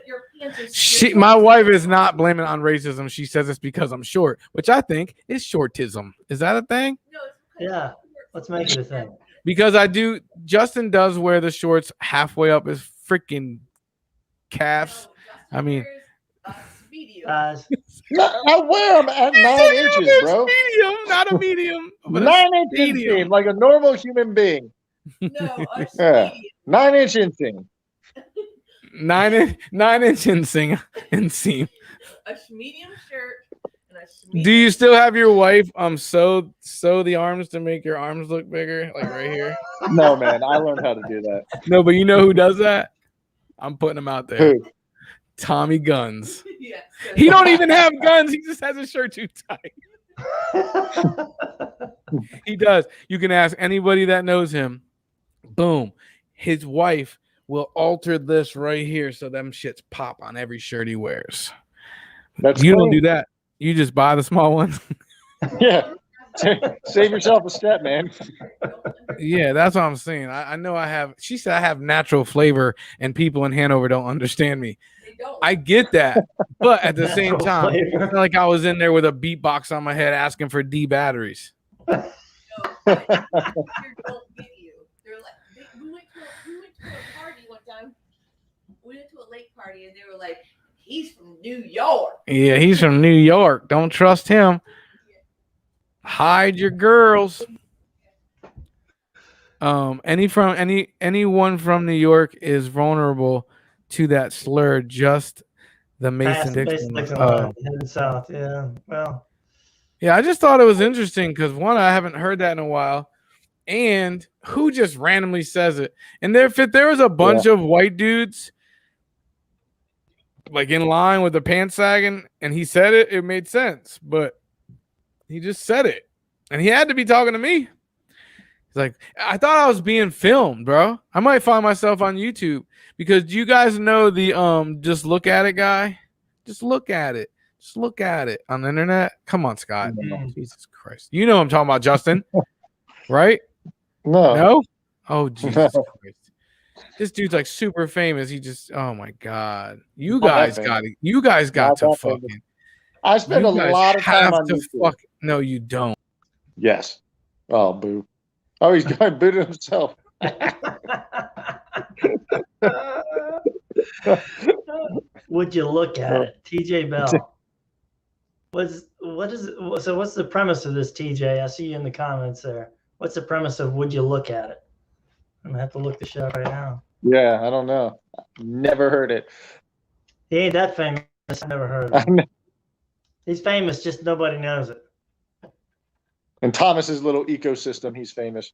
My wife is not blaming it on racism. She says it's because I'm short, which I think is shortism. Is that a thing? Yeah, let's make it a thing. Because Justin does wear the shorts halfway up his freaking calves. I mean. Size. I wear them at 9 inches, bro. Medium, not a medium. But 9 inch inseam, like a normal human being. No, a Yeah. medium. 9 inch inseam. 9-inch inseam. A medium shirt and a Do you still have your wife sew the arms to make your arms look bigger, like right here? No, man, I learned how to do that. No, but you know who does that? I'm putting him out there. Who? Tommy Guns. Yes. He don't even have guns. He just has his shirt too tight. He does. You can ask anybody that knows him. Boom. His wife will alter this right here so them shits pop on every shirt he wears. That's you cool. don't do that. You just buy the small ones. Yeah. Save yourself a step, man. Yeah, that's what I'm saying. I know I have. She said I have natural flavor, and people in Hanover don't understand me. I get that, but at the same time, it's not like I was in there with a beatbox on my head asking for D batteries. Don't get you. They're like, we went to a party one time. We went to a lake party, and they were like, "He's from New York." Yeah, he's from New York. Don't trust him. Hide your girls. Anyone from New York is vulnerable to that slur. Just the Mason-Dixon. Heading south. Yeah. Well. Yeah, I just thought it was interesting because one, I haven't heard that in a while, and who just randomly says it? And if there was a bunch of white dudes like in line with the pants sagging, and he said it, it made sense. But he just said it, and he had to be talking to me. He's like, I thought I was being filmed, bro. I might find myself on YouTube because do you guys know the just look at it guy? Just look at it. Just look at it on the internet. Come on, Scott. Mm-hmm. Jesus Christ. You know what I'm talking about, Justin. Right? No? Oh, Jesus Christ. This dude's like super famous. He just, oh my God. You guys got to fucking. I spend a lot of time on YouTube. No, you don't. Yes. Oh, boo. Oh, he's going boo to himself. Would you look at it? TJ Bell. What's the premise of this, TJ? I see you in the comments there. What's the premise of would you look at it? I'm gonna have to look the show right now. Yeah, I don't know. Never heard it. He ain't that famous. I never heard of him. He's famous, just nobody knows it. In Thomas's little ecosystem, he's famous.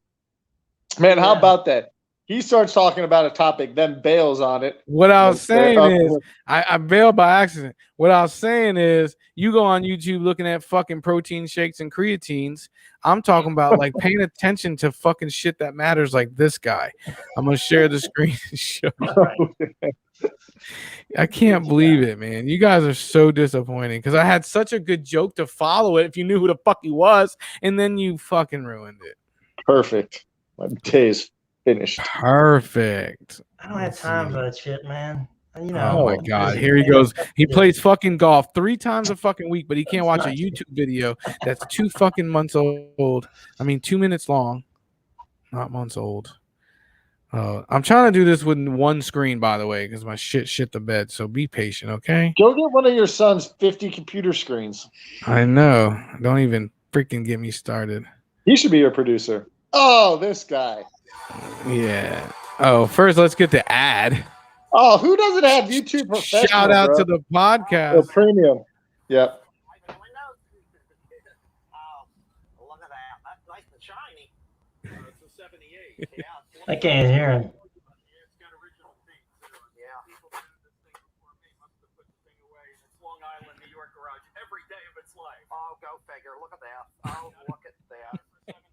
Man, how about that? He starts talking about a topic, then bails on it. What I was saying is, I bailed by accident. What I was saying is, you go on YouTube looking at fucking protein shakes and creatines. I'm talking about like paying attention to fucking shit that matters, like this guy. I'm gonna share the screen and show. I can't believe it, man. You guys are so disappointing because I had such a good joke to follow it if you knew who the fuck he was, and then you fucking ruined it. Perfect. My day's finished. Perfect. I don't have time for that shit, man. You know. Oh my God. Here he goes. He plays fucking golf 3 times a fucking week, but he can't watch a YouTube video that's 2 fucking months old. I mean, 2 minutes long. Not months old. I'm trying to do this with one screen, by the way, because my shit the bed. So be patient, okay? Go get one of your son's 50 computer screens. I know. Don't even freaking get me started. He should be your producer. Oh, this guy. Yeah. Oh, first let's get the ad. Oh, who doesn't have YouTube Professional? Shout out to the podcast. The premium. Yep. Look at that. That's nice and shiny. It's a 78. Yeah. I can't hear him. It's got original feet. Yeah. People did this thing before me. Must have put the thing away in its Long Island, New York garage every day of its life. Oh, go figure. Look at that. Oh, look at that.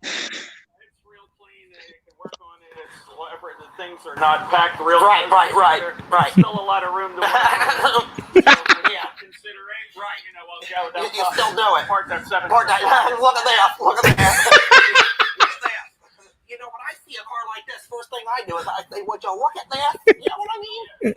It's real clean. They can work on it. It's whatever. The things are not packed real. Right. There's still a lot of room to work. Yeah. Consideration. Right. You know, well, yeah, without You still do it. Part that 7. Look at that. Look at that. Look at that. You know, when I see a car like this, first thing I do is I say, would you look at that? You know what I mean?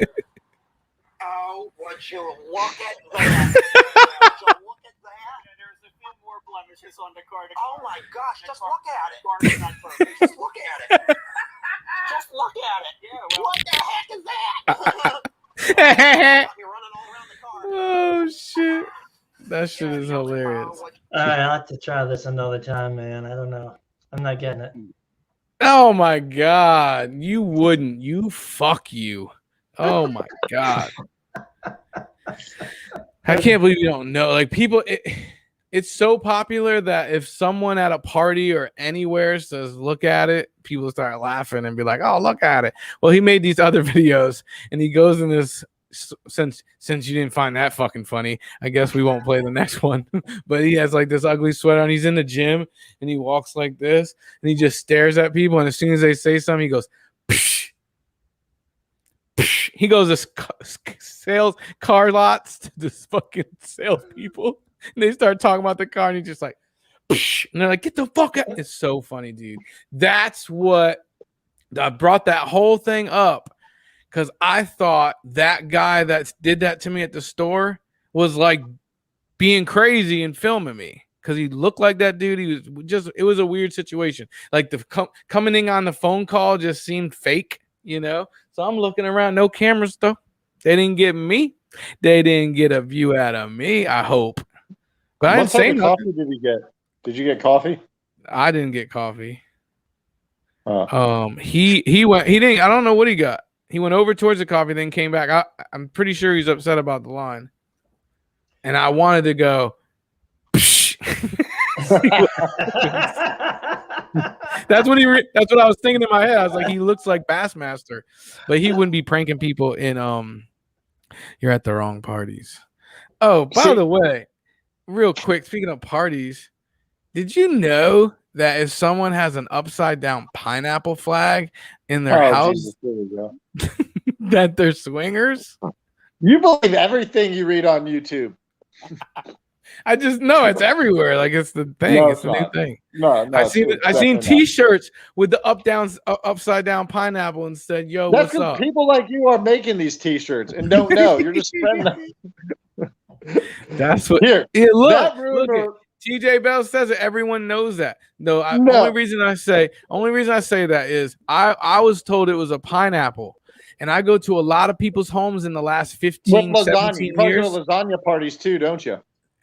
Oh, would you look at that? Would you look at that? Yeah, there's a few more blemishes on the car. Oh my gosh, just look at it. Not perfect. Just look at it. Just look at it. Yeah, well, What the heck is that? Got me running all around the car. Oh shit. That shit is hilarious. All right, I'll have to try this another time, man. I don't know. I'm not getting it. Oh my god, you wouldn't. Fuck you. Oh my god. I can't believe you don't know. Like people, it's so popular that if someone at a party or anywhere says look at it, people start laughing and be like, oh, look at it. Well, he made these other videos and he goes in this. Since you didn't find that fucking funny, I guess we won't play the next one. But he has like this ugly sweater on. He's in the gym and he walks like this and he just stares at people. And as soon as they say something, he goes, psh, psh. He goes to sales car lots to this fucking salespeople. And they start talking about the car and he's just like, psh. And they're like, get the fuck out. It's so funny, dude. That's what I brought that whole thing up. Because I thought that guy that did that to me at the store was like being crazy and filming me. Because he looked like that dude. It was a weird situation. Like the coming in on the phone call just seemed fake, you know? So I'm looking around, no cameras though. They didn't get me. They didn't get a view out of me, I hope. But I didn't say nothing. What type of coffee did you get? Did you get coffee? I didn't get coffee. He went, he didn't, I don't know what he got. He went over towards the coffee, then came back. I'm pretty sure he's upset about the line. And I wanted to go, psh. That's what I was thinking in my head. I was like, he looks like Bassmaster, but he wouldn't be pranking people in you're at the wrong parties. Oh, by the way, real quick, speaking of parties, did you know that if someone has an upside down pineapple flag in their house, Jesus, that they're swingers? You believe everything you read on YouTube. I just know it's everywhere. Like it's the thing. No, it's the new thing. No, I seen T-shirts with the upside down pineapple and said, "Yo, that's what's up?" People like you are making these T-shirts and don't know. You're just spreading them. That's what. Here, yeah, look it. TJ Bell says it. Everyone knows that. No, only reason I say that is I was told it was a pineapple. And I go to a lot of people's homes in the last 15, 17 years. You go to lasagna parties too, don't you?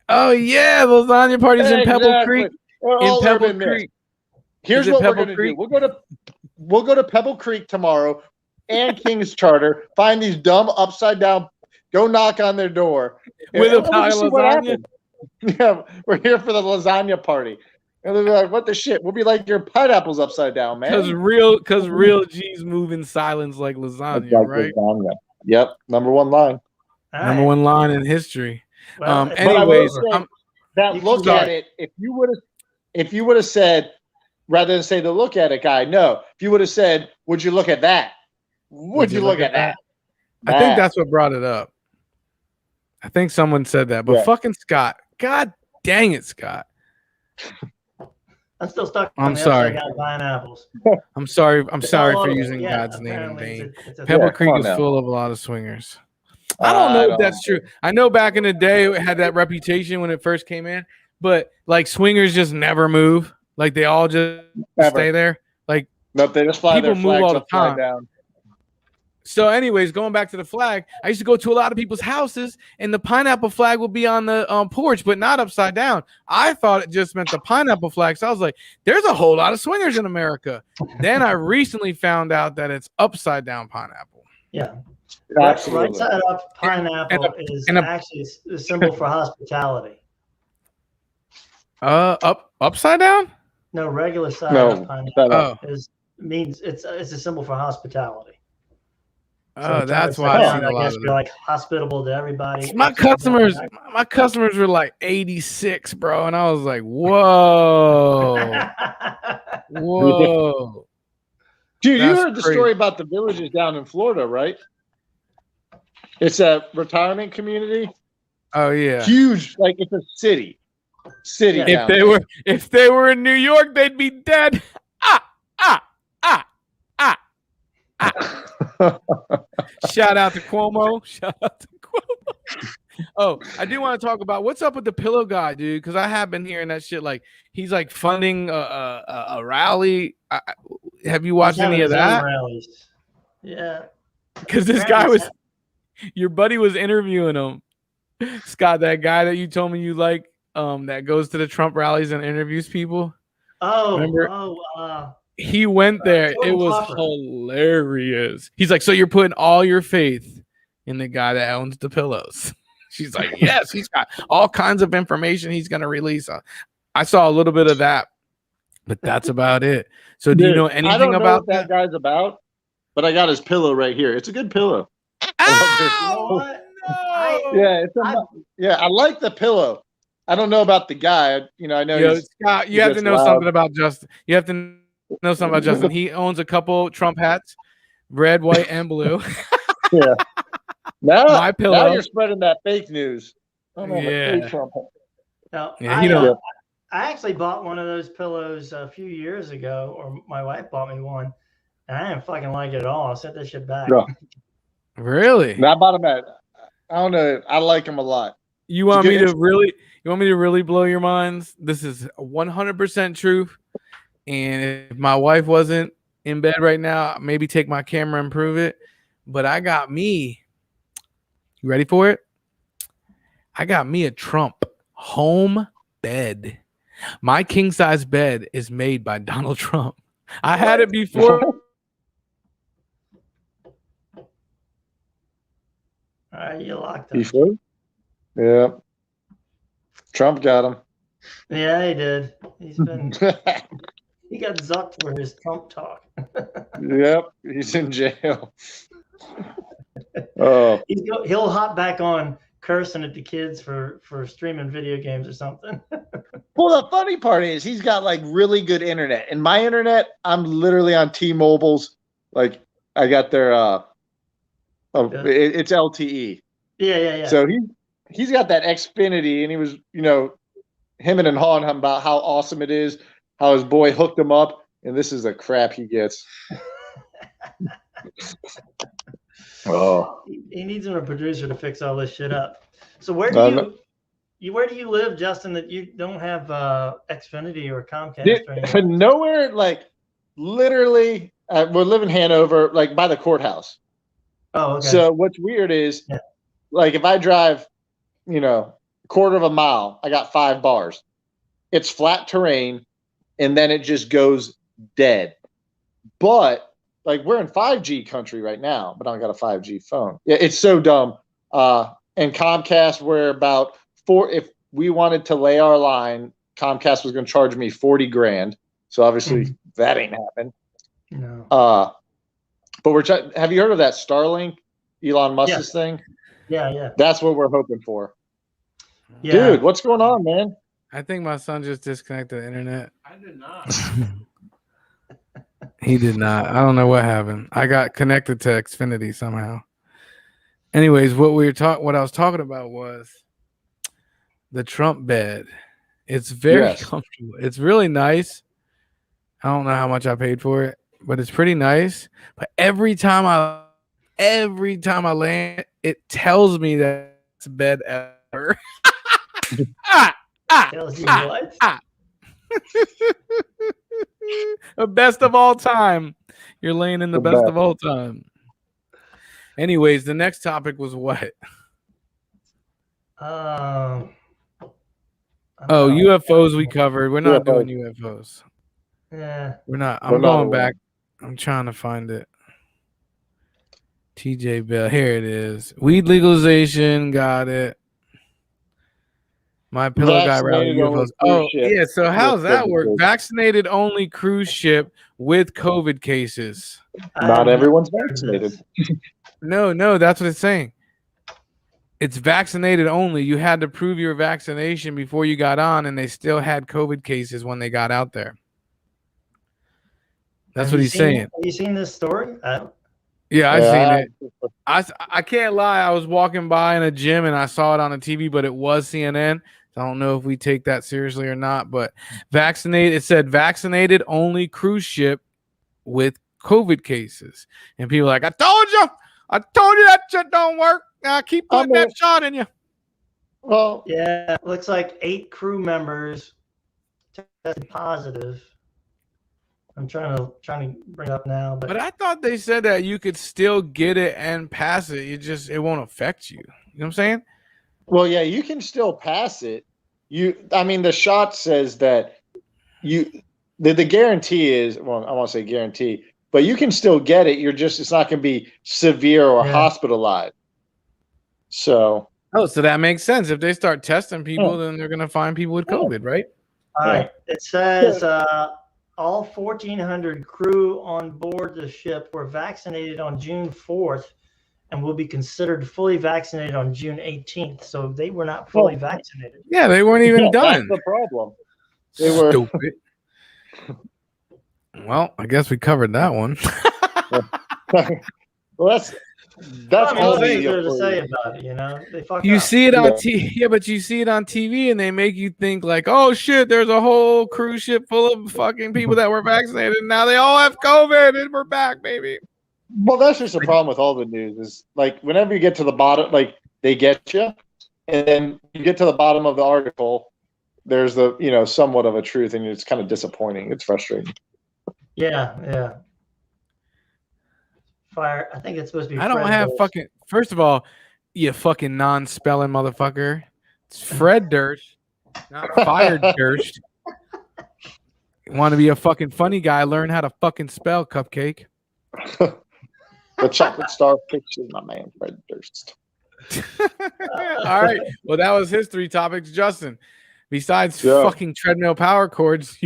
Oh, yeah. Lasagna parties in Pebble Creek. In Pebble Creek. Here's what we're going to do. We'll go to Pebble Creek tomorrow and King's Charter. Find these dumb upside down. Go knock on their door. With a pile of lasagna. Yeah, we're here for the lasagna party. And they'll be like, what the shit? We'll be like, your pineapple's upside down, man. Because real G's move in silence like lasagna, like right? Lasagna. Yep. Number one line. Number one line in history. Well, anyways, look at it. If you would have said, rather than say the look at it guy, no. If you would have said, would you look at that? Would you look at that? I think that's what brought it up. I think someone said that. But fucking Scott. God dang it, Scott. I'm still stuck. I'm sorry. Pineapples. I'm sorry for using God's name in vain. Pebble Creek is full of a lot of swingers. I don't know if that's true. I know back in the day it had that reputation when it first came in, but like swingers just never move. Like they all just stay there. Like nope, they just fly. People move all the time. Down. So, anyways, going back to the flag, I used to go to a lot of people's houses, and the pineapple flag would be on the porch, but not upside down. I thought it just meant the pineapple flag. So I was like, "There's a whole lot of swingers in America." Then I recently found out that it's upside down pineapple. Yeah, right side up pineapple is actually a symbol for hospitality. Upside down? No, regular side up pineapple means it's a symbol for hospitality. Oh, that's why I guess you're like hospitable to everybody. My customers were like 86, bro, and I was like, "Whoa, whoa." Dude, you heard the story about the villages down in Florida, right? It's a retirement community. Oh yeah, huge. Like it's a city. If they were in New York, they'd be dead. Shout out to Cuomo. Oh, I do want to talk about what's up with the pillow guy, dude, because I have been hearing that shit. Like he's like funding a rally. Have you watched any of that? Rallies. Yeah, because this guy was your buddy was interviewing him, Scott, that guy that you told me you like, that goes to the Trump rallies and interviews people. Remember? He went there. It was hilarious. He's like, so you're putting all your faith in the guy that owns the pillows. She's like, yes, he's got all kinds of information he's going to release. I saw a little bit of that, but that's about it. So do you know anything I don't know about what that guy's about, but I got his pillow right here. It's a good pillow. Ow! No. I like the pillow. I don't know about the guy. I know. Scott, you have to know something about Justin. You have to know something about Justin. He owns a couple Trump hats, red, white, and blue. Yeah. My pillow. Now you're spreading that fake news. Yeah. I actually bought one of those pillows a few years ago, or my wife bought me one, and I didn't fucking like it at all. I sent that shit back. No. Really? I bought them at. I don't know. I like them a lot. You want me to really blow your minds? This is 100% truth. And if my wife wasn't in bed right now, maybe take my camera and prove it. But I got me. You ready for it? I got me a Trump home bed. My king size bed is made by Donald Trump. I had it before. All right, you locked up. Before? Yeah. Trump got him. Yeah, he did. He got zucked for his Trump talk. Yep, he's in jail. Oh, he'll hop back on cursing at the kids for streaming video games or something. Well, the funny part is he's got like really good internet. And my internet, I'm literally on T-Mobile's. Like I got their it's LTE. Yeah. So he's got that Xfinity, and he was, him and hawing him about how awesome it is, how his boy hooked him up, and this is the crap he gets. Oh, he needs a producer to fix all this shit up. So where do you live, Justin, that you don't have Xfinity or Comcast? Or nowhere, like literally, we live in Hanover, like by the courthouse. Oh, okay. So what's weird is, like if I drive, quarter of a mile, I got 5 bars. It's flat terrain, and then it just goes dead. But like we're in 5G country right now, but I don't got a 5G phone. Yeah, it's so dumb. And Comcast, we're about if we wanted to lay our line, Comcast was going to charge me $40,000. So obviously that ain't happened. No. But have you heard of that Starlink, Elon Musk's thing? Yeah. That's what we're hoping for. Yeah. Dude, what's going on, man? I think my son just disconnected the internet. I did not. He did not. I don't know what happened. I got connected to Xfinity somehow. Anyways, what I was talking about was the Trump bed. It's very comfortable. It's really nice. I don't know how much I paid for it, but it's pretty nice. But every time I land, it tells me that it's bed ever. Tells you what? The best of all time. You're laying in the best of all time. Anyways, the next topic was what? UFOs we covered. We're not doing UFOs. Yeah. We're not. I'm going back. I'm trying to find it. TJ Bell. Here it is. Weed legalization. Got it. My pillow guy rally UFOs. Oh, yeah. So how's that work? Vaccinated only cruise ship with COVID cases. Not everyone's vaccinated. No, that's what it's saying. It's vaccinated only. You had to prove your vaccination before you got on, and they still had COVID cases when they got out there. That's what he's saying. Have you seen this story? Yeah, I've seen it. I can't lie. I was walking by in a gym and I saw it on the TV, but it was CNN. I don't know if we take that seriously or not, but it said vaccinated only cruise ship with COVID cases. And people are like, I told you that shit don't work. Keep putting that shot in you. Well, yeah, it looks like 8 crew members tested positive. I'm trying to bring it up now, but I thought they said that you could still get it and pass it. It won't affect you. You know what I'm saying? Well, yeah, you can still pass it. I mean, the shot says that the guarantee is, well, I won't say guarantee, but you can still get it. It's not going to be severe or hospitalized. So. Oh, so that makes sense. If they start testing people, then they're going to find people with COVID, right? All right. It says all 1,400 crew on board the ship were vaccinated on June 4th and will be considered fully vaccinated on June 18th. So they were not fully vaccinated. Yeah, they weren't even done. That's the problem. They were stupid. Well, I guess we covered that one. Well, that's all there to say about it, you know. You see it on TV, but you see it on TV, and they make you think like, "Oh shit, there's a whole cruise ship full of fucking people that were vaccinated, and now they all have COVID, and we're back, baby." Well, that's just the problem with all the news. Is like whenever you get to the bottom, like they get you, and then you get to the bottom of the article, there's somewhat of a truth, and it's kind of disappointing. It's frustrating. Yeah. Fire. I think it's supposed to be. I don't have fucking. First of all, you fucking non-spelling motherfucker. It's Fred Durst, not Fire Durst. You want to be a fucking funny guy? Learn how to fucking spell, Cupcake. The chocolate star pictures, my man, Fred Durst. All right. Well, that was his 3 topics, Justin. Besides fucking treadmill power cords.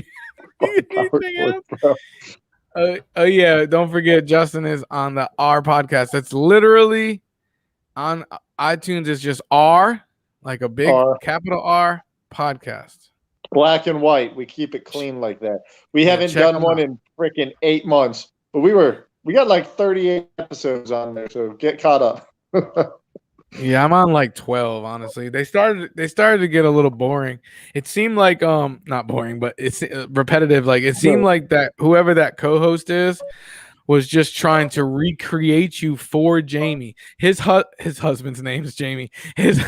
Anything else? Oh yeah, don't forget Justin is on the R podcast. That's literally on iTunes. It's just R, like a big capital R podcast. Black and white. We keep it clean like that. We haven't done one in freaking 8 months, but we got like 38 episodes on there, so get caught up. Yeah, I'm on like 12, honestly. They started to get a little boring. It seemed like not boring, but it's repetitive. Like it seemed like that whoever that co-host is was just trying to recreate you for Jamie. His husband's name is Jamie. His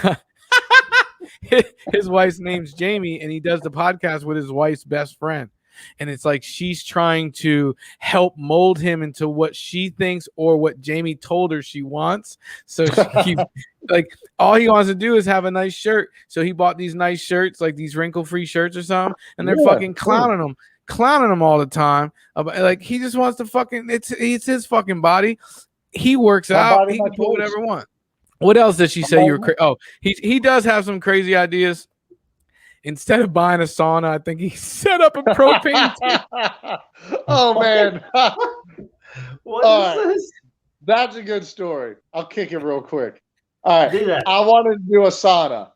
wife's name's Jamie, and he does the podcast with his wife's best friend. And it's like she's trying to help mold him into what she thinks or what Jamie told her she wants. So he like all he wants to do is have a nice shirt. So he bought these nice shirts, like these wrinkle-free shirts or something, and they're fucking clowning him all the time. Like he just wants to fucking it's his fucking body. He works out. He can put whatever he wants. What else did she say? You were he does have some crazy ideas. Instead of buying a sauna, I think he set up a propane tank. Oh, man. What is this? That's a good story. I'll kick it real quick. All right. Do that. I wanted to do a sauna,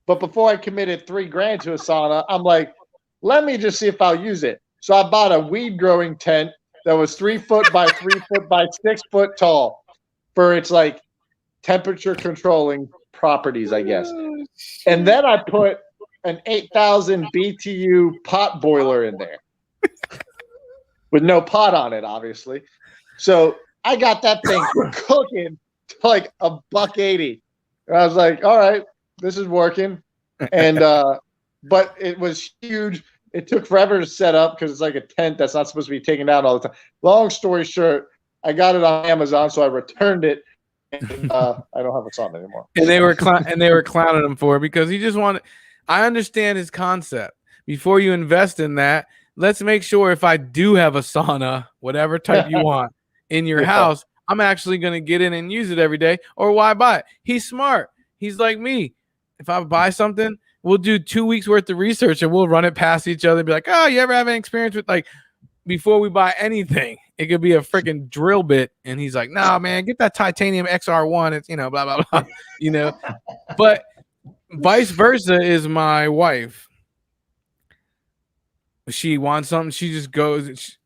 but before I committed $3,000 to a sauna, I'm like, let me just see if I'll use it. So I bought a weed growing tent that was 3 foot by 3 foot by 6 foot tall for its like temperature controlling properties, I guess. And then I put an 8,000 BTU pot boiler in there with no pot on it, obviously. So I got that thing cooking to like $1.80. And I was like, all right, this is working. And, but it was huge. It took forever to set up because it's like a tent that's not supposed to be taken down all the time. Long story short, I got it on Amazon, so I returned it. And, I don't have a sauna anymore. And they were clowning him for it because he just wanted. I understand his concept. Before you invest in that, let's make sure if I do have a sauna, whatever type you want, in your house, I'm actually going to get in and use it every day. Or why buy it? He's smart. He's like me. If I buy something, we'll do 2 weeks worth of research and we'll run it past each other and be like, oh, you ever have an experience with like before we buy anything? It could be a freaking drill bit. And he's like, nah, man, get that titanium XR1. It's, blah, blah, blah, But vice versa is my wife. She wants something. She just goes.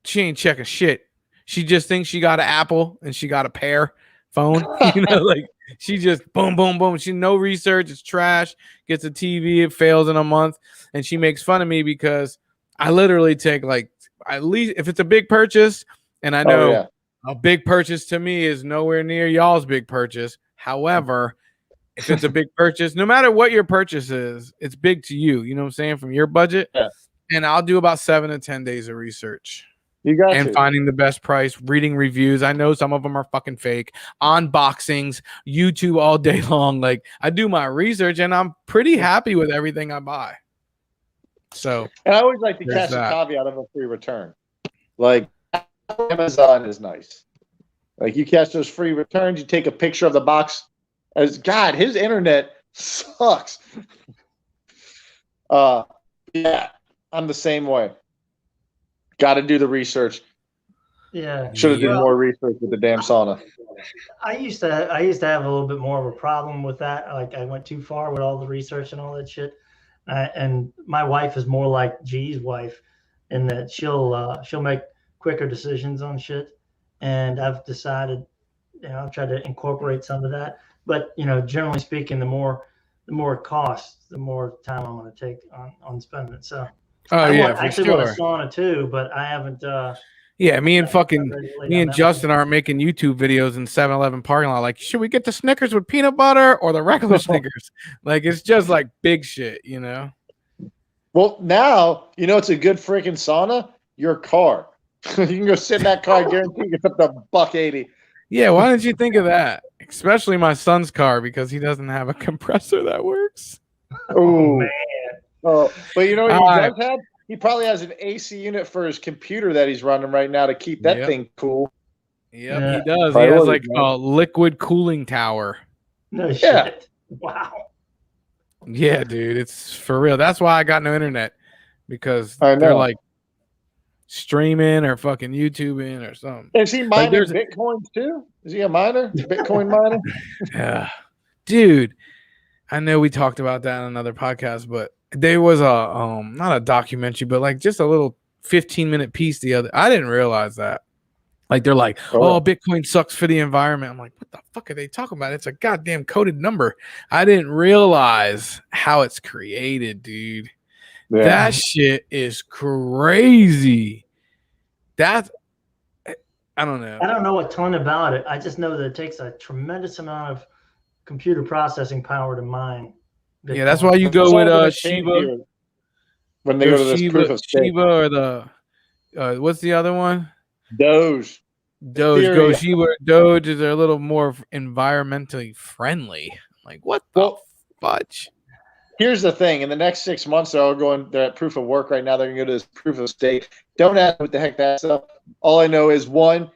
She ain't checking shit. She just thinks she got an Apple and she got a Pear phone. Like she just boom, boom, boom. She no research. It's trash. Gets a TV. It fails in a month. And she makes fun of me because I literally take like at least if it's a big purchase, and I know a big purchase to me is nowhere near y'all's big purchase. However, if it's a big purchase, no matter what your purchase is, it's big to you. You know what I'm saying? From your budget. Yeah. And I'll do about 7 to 10 days of research. You got and finding the best price, reading reviews. I know some of them are fucking fake. Unboxings, YouTube all day long. Like I do my research, and I'm pretty happy with everything I buy. So, and I always like to catch the caveat of a free return. Like Amazon is nice. Like you catch those free returns, you take a picture of the box. As God, his internet sucks. Yeah, I'm the same way. Got to do the research. Yeah, should have done more research with the damn sauna. I used to have a little bit more of a problem with that. Like I went too far with all the research and all that shit. And my wife is more like G's wife, in that she'll make quicker decisions on shit. And I've decided, I've tried to incorporate some of that. But generally speaking, the more it costs, the more time I'm going to take on spending it. So I want a sauna too, but I haven't. Yeah, me and Justin aren't making YouTube videos in 7-Eleven parking lot. Like, should we get the Snickers with peanut butter or the regular Snickers? Like, it's just like big shit, Well, now it's a good freaking sauna. Your car, you can go sit in that car. Guarantee it's up to $180. Yeah, why didn't you think of that? Especially my son's car, because he doesn't have a compressor that works. Oh man! Oh, but you know what he does have? He probably has an AC unit for his computer that he's running right now to keep that thing cool. Yep, he does. He has like a liquid cooling tower. No shit. Wow. Yeah, dude, it's for real. That's why I got no internet, because they're like streaming or fucking YouTubing or something. Is he mining Bitcoin too? Is he a miner? Bitcoin miner? Yeah. Dude, I know we talked about that in another podcast, but there was a not a documentary, but like just a little 15-minute piece I didn't realize that. Like they're like, oh, Bitcoin sucks for the environment. I'm like, what the fuck are they talking about? It's a goddamn coded number. I didn't realize how it's created, dude. Yeah. That shit is crazy. I don't know. I don't know a ton about it. I just know that it takes a tremendous amount of computer processing power to mine Bitcoin. Yeah, that's why you go with Shiba. When they go to this proof of stake. Shiba or the what's the other one? Doge. Go Shiba. Doge is a little more environmentally friendly. Like what the fudge? Here's the thing: in the next 6 months, they're all going. They're at proof of work right now. They're going to go to this proof of stake. Don't ask what the heck that's up. All I know is one,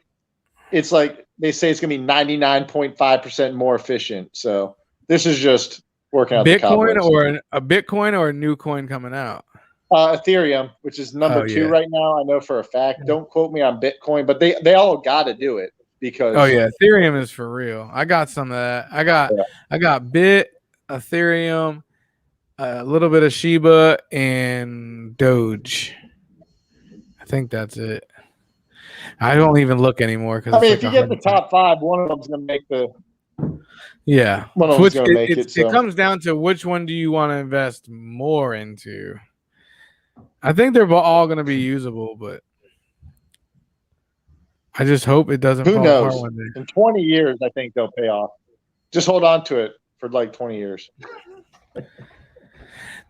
it's like they say it's going to be 99.5% more efficient. So this is just working out. Bitcoin or a Bitcoin or a new coin coming out. Ethereum, which is number 2 right now. I know for a fact. Don't quote me on Bitcoin, but they all got to do it because. Oh yeah, Ethereum is for real. I got some of that. I got Ethereum, a little bit of Shiba, and Doge. I think that's it. I don't even look anymore because if you get the top 5, one of them's gonna make the. Yeah, one of them's gonna make it. So. It comes down to which one do you want to invest more into. I think they're all going to be usable, but I just hope it doesn't. Who knows? In 20 years, I think they'll pay off. Just hold on to it for like 20 years.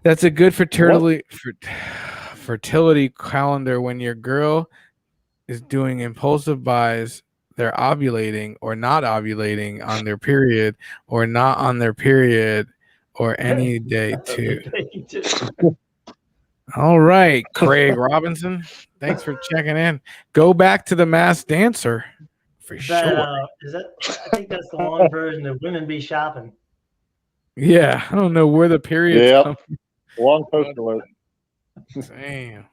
That's a good fertility calendar when your girl is doing impulsive buys. They're ovulating or not ovulating on their period or not on their period or any day too. All right, Craig Robinson. Thanks for checking in. Go back to the Masked Dancer for sure. I think that's the long version of Women Be Shopping. Yeah, I don't know where the periods come from. Long post alert. Damn.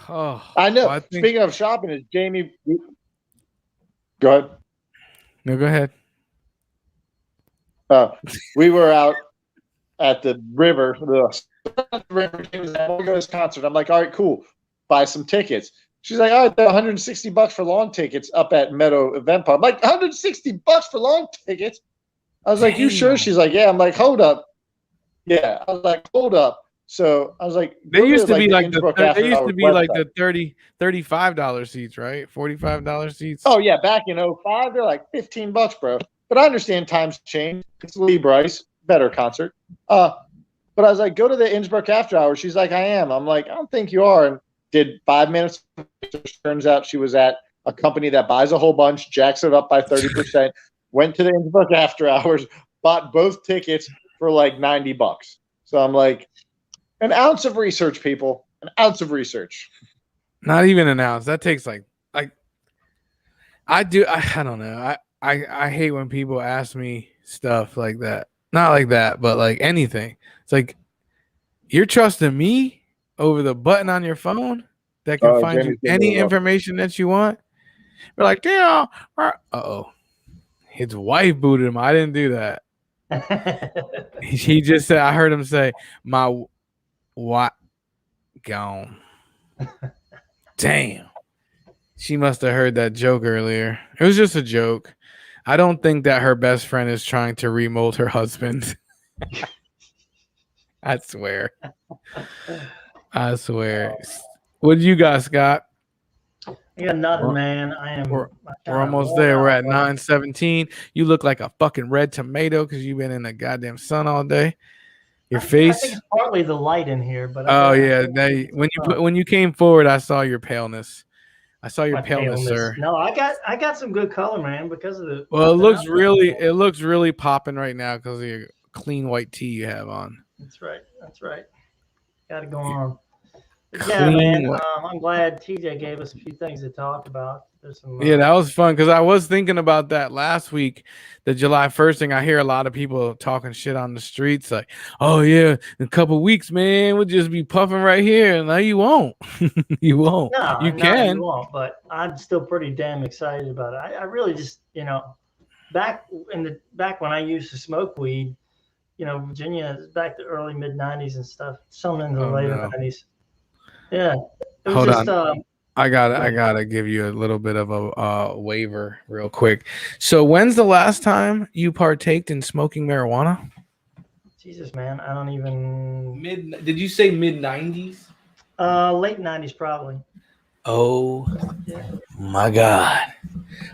Oh, I know. Well, speaking of shopping, is Jamie. Go ahead. No, go ahead. We were out at the river. We'll go to this concert. I'm like, all right, cool. Buy some tickets. She's like, all right, they're $160 for long tickets up at Meadow Event Park. I'm like, $160 for long tickets? I was like, you sure? She's like, yeah. I'm like, hold up. Yeah. I was like, hold up. So I was like, they used to be like the $35 seats, right? $45 seats. Oh yeah, back in 2005, they're like $15, bro. But I understand times change. It's Lee Bryce, better concert. But I was like, go to the Innsbruck after hours. She's like, I am. I'm like, I don't think you are. And did 5 minutes. Turns out she was at a company that buys a whole bunch, jacks it up by 30%, went to the Innsbruck after hours, bought both tickets for like $90. So I'm like, an ounce of research, people. An ounce of research. Not even an ounce. That takes like I don't know. I hate when people ask me stuff like that. Not like that, but like anything. It's like you're trusting me over the button on your phone that can find you any information that you want. We're like, yeah. His wife booted him. I didn't do that. He just said, I heard him say, my what gone. Damn. She must have heard that joke earlier. It was just a joke. I don't think that her best friend is trying to remold her husband. I swear. I swear. What do you guys got? I got nothing, man. We're almost there. We're at 9:17. You look like a fucking red tomato because you've been in the goddamn sun all day. Your face. I think it's partly the light in here, but when you came forward, I saw your paleness. I saw your paleness, sir. No, I got some good color, man, because of the. Well, it looks really popping right now because of your clean white tee you have on. That's right. Got it going on. Yeah, man. I'm glad TJ gave us a few things to talk about. There's some, that was fun because I was thinking about that last week, the July 1st thing. I hear a lot of people talking shit on the streets like, oh, yeah, in a couple of weeks, man, we'll just be puffing right here. No, you won't. You won't. No, you can. You won't, but I'm still pretty damn excited about it. I really just, back when I used to smoke weed, Virginia, back to early mid-90s and stuff, some in the later 90s. Yeah. Hold on. I gotta give you a little bit of a waiver real quick. So when's the last time you partaked in smoking marijuana? Jesus, man, I don't even. Did you say mid-90s? Late 90s probably. Oh my God.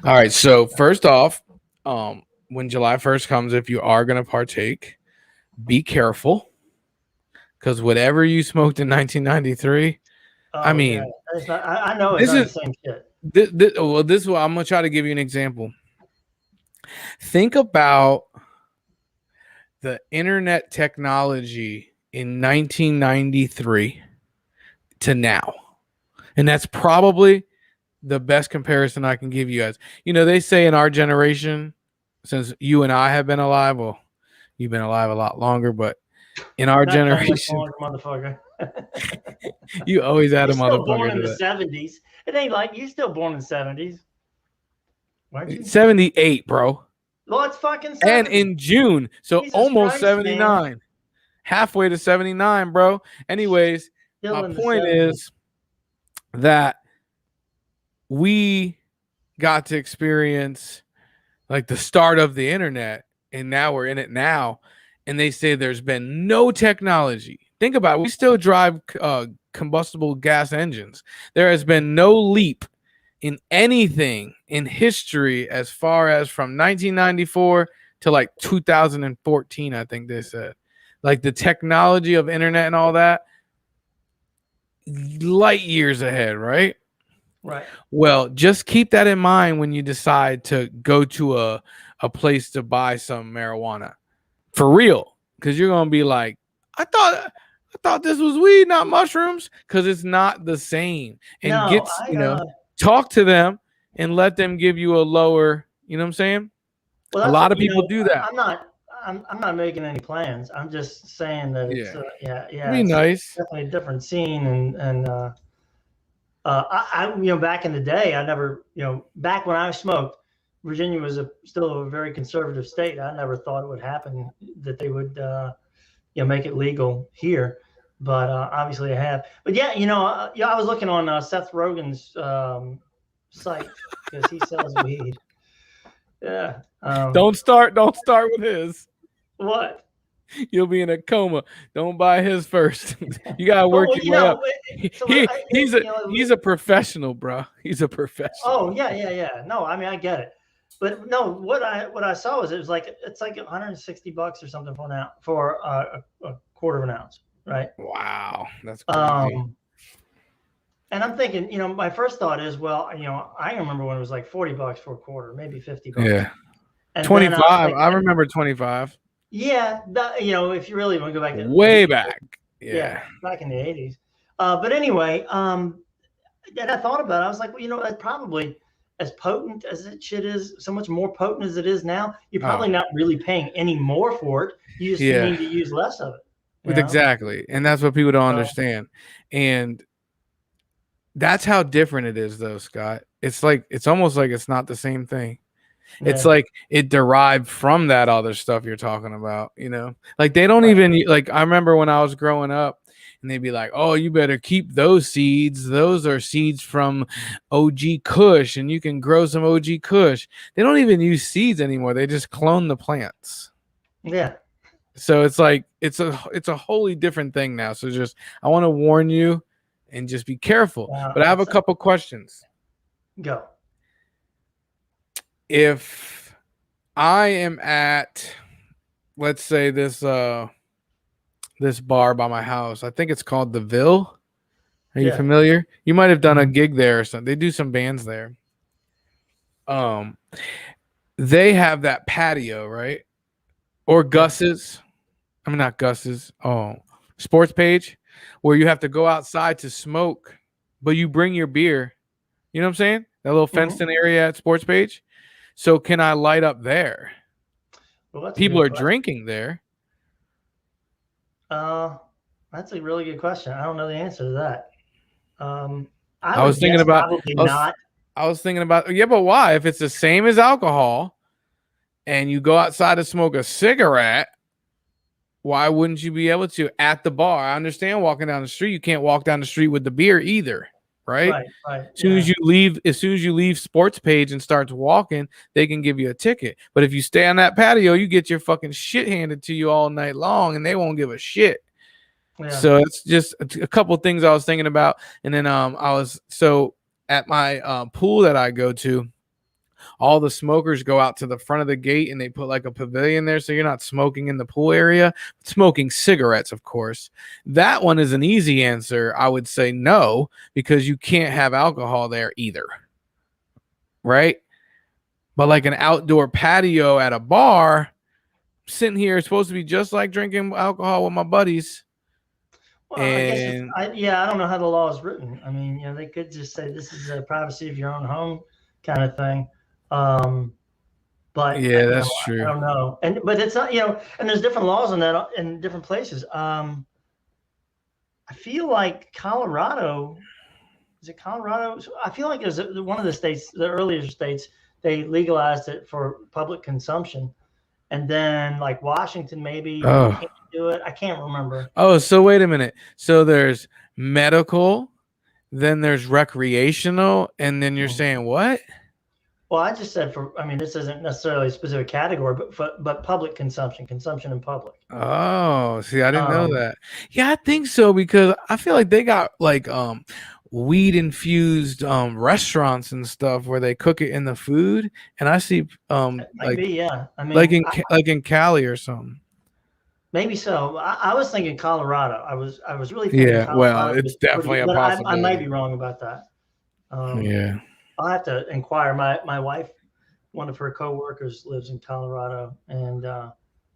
All right. So first off, when July 1st comes, if you are gonna partake, be careful because whatever you smoked in 1993. I mean, I know it's not the same shit. This is what I'm gonna try to give you an example. Think about the internet technology in 1993 to now, and that's probably the best comparison I can give you guys. They say in our generation, since you and I have been alive, well, you've been alive a lot longer, but in our generation, motherfucker. You always had a motherfucker. Born in the 70s. It ain't like you're still born in the 70s. Weren't you? 78, bro. Well, it's fucking 70. And in June, so Jesus almost Christ, 79. Man. Halfway to 79, bro. Anyways, my point is that we got to experience like the start of the internet, and now we're in it now. And they say there's been no technology. Think about it. We still drive combustible gas engines. There has been no leap in anything in history as far as from 1994 to like 2014, I think they said. Like the technology of internet and all that, light years ahead, right? Right. Well, just keep that in mind when you decide to go to a place to buy some marijuana. For real. Because you're going to be like, I thought this was weed, not mushrooms, because it's not the same. And talk to them and let them give you a lower, you know what I'm saying? Well, a lot of people do that. I'm not making any plans. I'm just saying that it's be nice. Definitely a different scene, and I back in the day, I never, back when I smoked, Virginia was still a very conservative state. I never thought it would happen that they would make it legal here, but obviously I have. But I was looking on Seth Rogen's site because he sells weed. Yeah. Don't start with his. What? You'll be in a coma. Don't buy his first. You gotta work your way up. He's a professional, bro. He's a professional. Oh yeah. No, I mean I get it, but no. What I saw was it's like $160 or something for a quarter of an ounce, right? Wow, that's crazy. And I'm thinking, my first thought is, well, I remember when it was like $40 for a quarter, maybe $50. Yeah. And 25. thinking, I remember 25. Yeah, if you really want to go back Way back. Yeah. Back in the 80s. But anyway, and I thought about it. I was like, well, that's probably as potent as it shit is, so much more potent as it is now. You're probably not really paying any more for it. You just need to use less of it. Exactly. And that's what people don't understand. And that's how different it is, though, Scott. It's almost like it's not the same thing. It's like it derived from that other stuff you're talking about, like they don't even like. I remember when I was growing up and they'd be like, oh, you better keep those seeds. Those are seeds from OG Kush and you can grow some OG Kush. They don't even use seeds anymore. They just clone the plants. Yeah. So it's like it's a wholly different thing now. So I want to warn you and just be careful. But I have a couple questions. Go. If I am at, let's say this bar by my house, I think it's called the Ville. Are you familiar? You might have done a gig there or something. They do some bands there. They have that patio, right? Or Gus's. I mean, not Gus's. Oh, Sports Page, where you have to go outside to smoke, but you bring your beer. You know what I'm saying? That little fenced-in area at Sports Page. So can I light up there? Well, people are drinking there. That's a really good question. I don't know the answer to that. I was thinking about but why? If it's the same as alcohol and you go outside to smoke a cigarette, why wouldn't you be able to at the bar? I understand walking down the street. You can't walk down the street with the beer either. Right. As soon as you leave Sports Page and start walking, they can give you a ticket. But if you stay on that patio, you get your fucking shit handed to you all night long, and they won't give a shit. Yeah. So it's just a couple of things I was thinking about, and then at my pool that I go to, all the smokers go out to the front of the gate and they put like a pavilion there. So you're not smoking in the pool area, smoking cigarettes, of course. That one is an easy answer. I would say no, because you can't have alcohol there either. Right. But like an outdoor patio at a bar, sitting here is supposed to be just like drinking alcohol with my buddies. Well, I don't know how the law is written. I mean, they could just say this is a privacy of your own home kind of thing. But that's true. I don't know. But it's not, and there's different laws on that in different places. I feel like Colorado, is it Colorado? I feel like it was one of the states, the earlier states, they legalized it for public consumption. And then like Washington, maybe can't do it. I can't remember. Oh, so wait a minute. So there's medical, then there's recreational, and then you're saying what? Well, I just said this isn't necessarily a specific category, but public consumption in public. Oh, see, I didn't know that. Yeah, I think so, because I feel like they got like weed infused restaurants and stuff where they cook it in the food, and I see like in Cali or something. Maybe so. I was thinking Colorado. I was really thinking Colorado. Well, it's definitely a possibility. I might be wrong about that. I'll have to inquire. My wife, one of her coworkers, lives in Colorado, and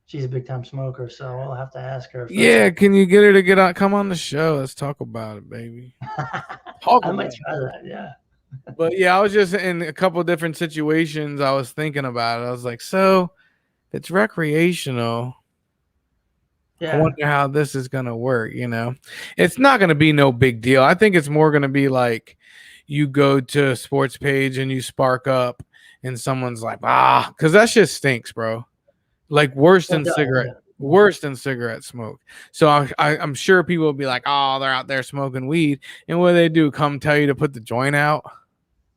she's a big time smoker. So I'll have to ask her. Yeah, can you get her to come on the show? Let's talk about it, baby. I might try that. Yeah. But yeah, I was just in a couple of different situations. I was thinking about it. I was like, so it's recreational. Yeah. I wonder how this is gonna work. It's not gonna be no big deal. I think it's more gonna be like, you go to a Sports Page and you spark up and someone's like, because that shit stinks, bro. Like worse than cigarette smoke. So I'm sure people will be like, oh, they're out there smoking weed. And what do? Come tell you to put the joint out?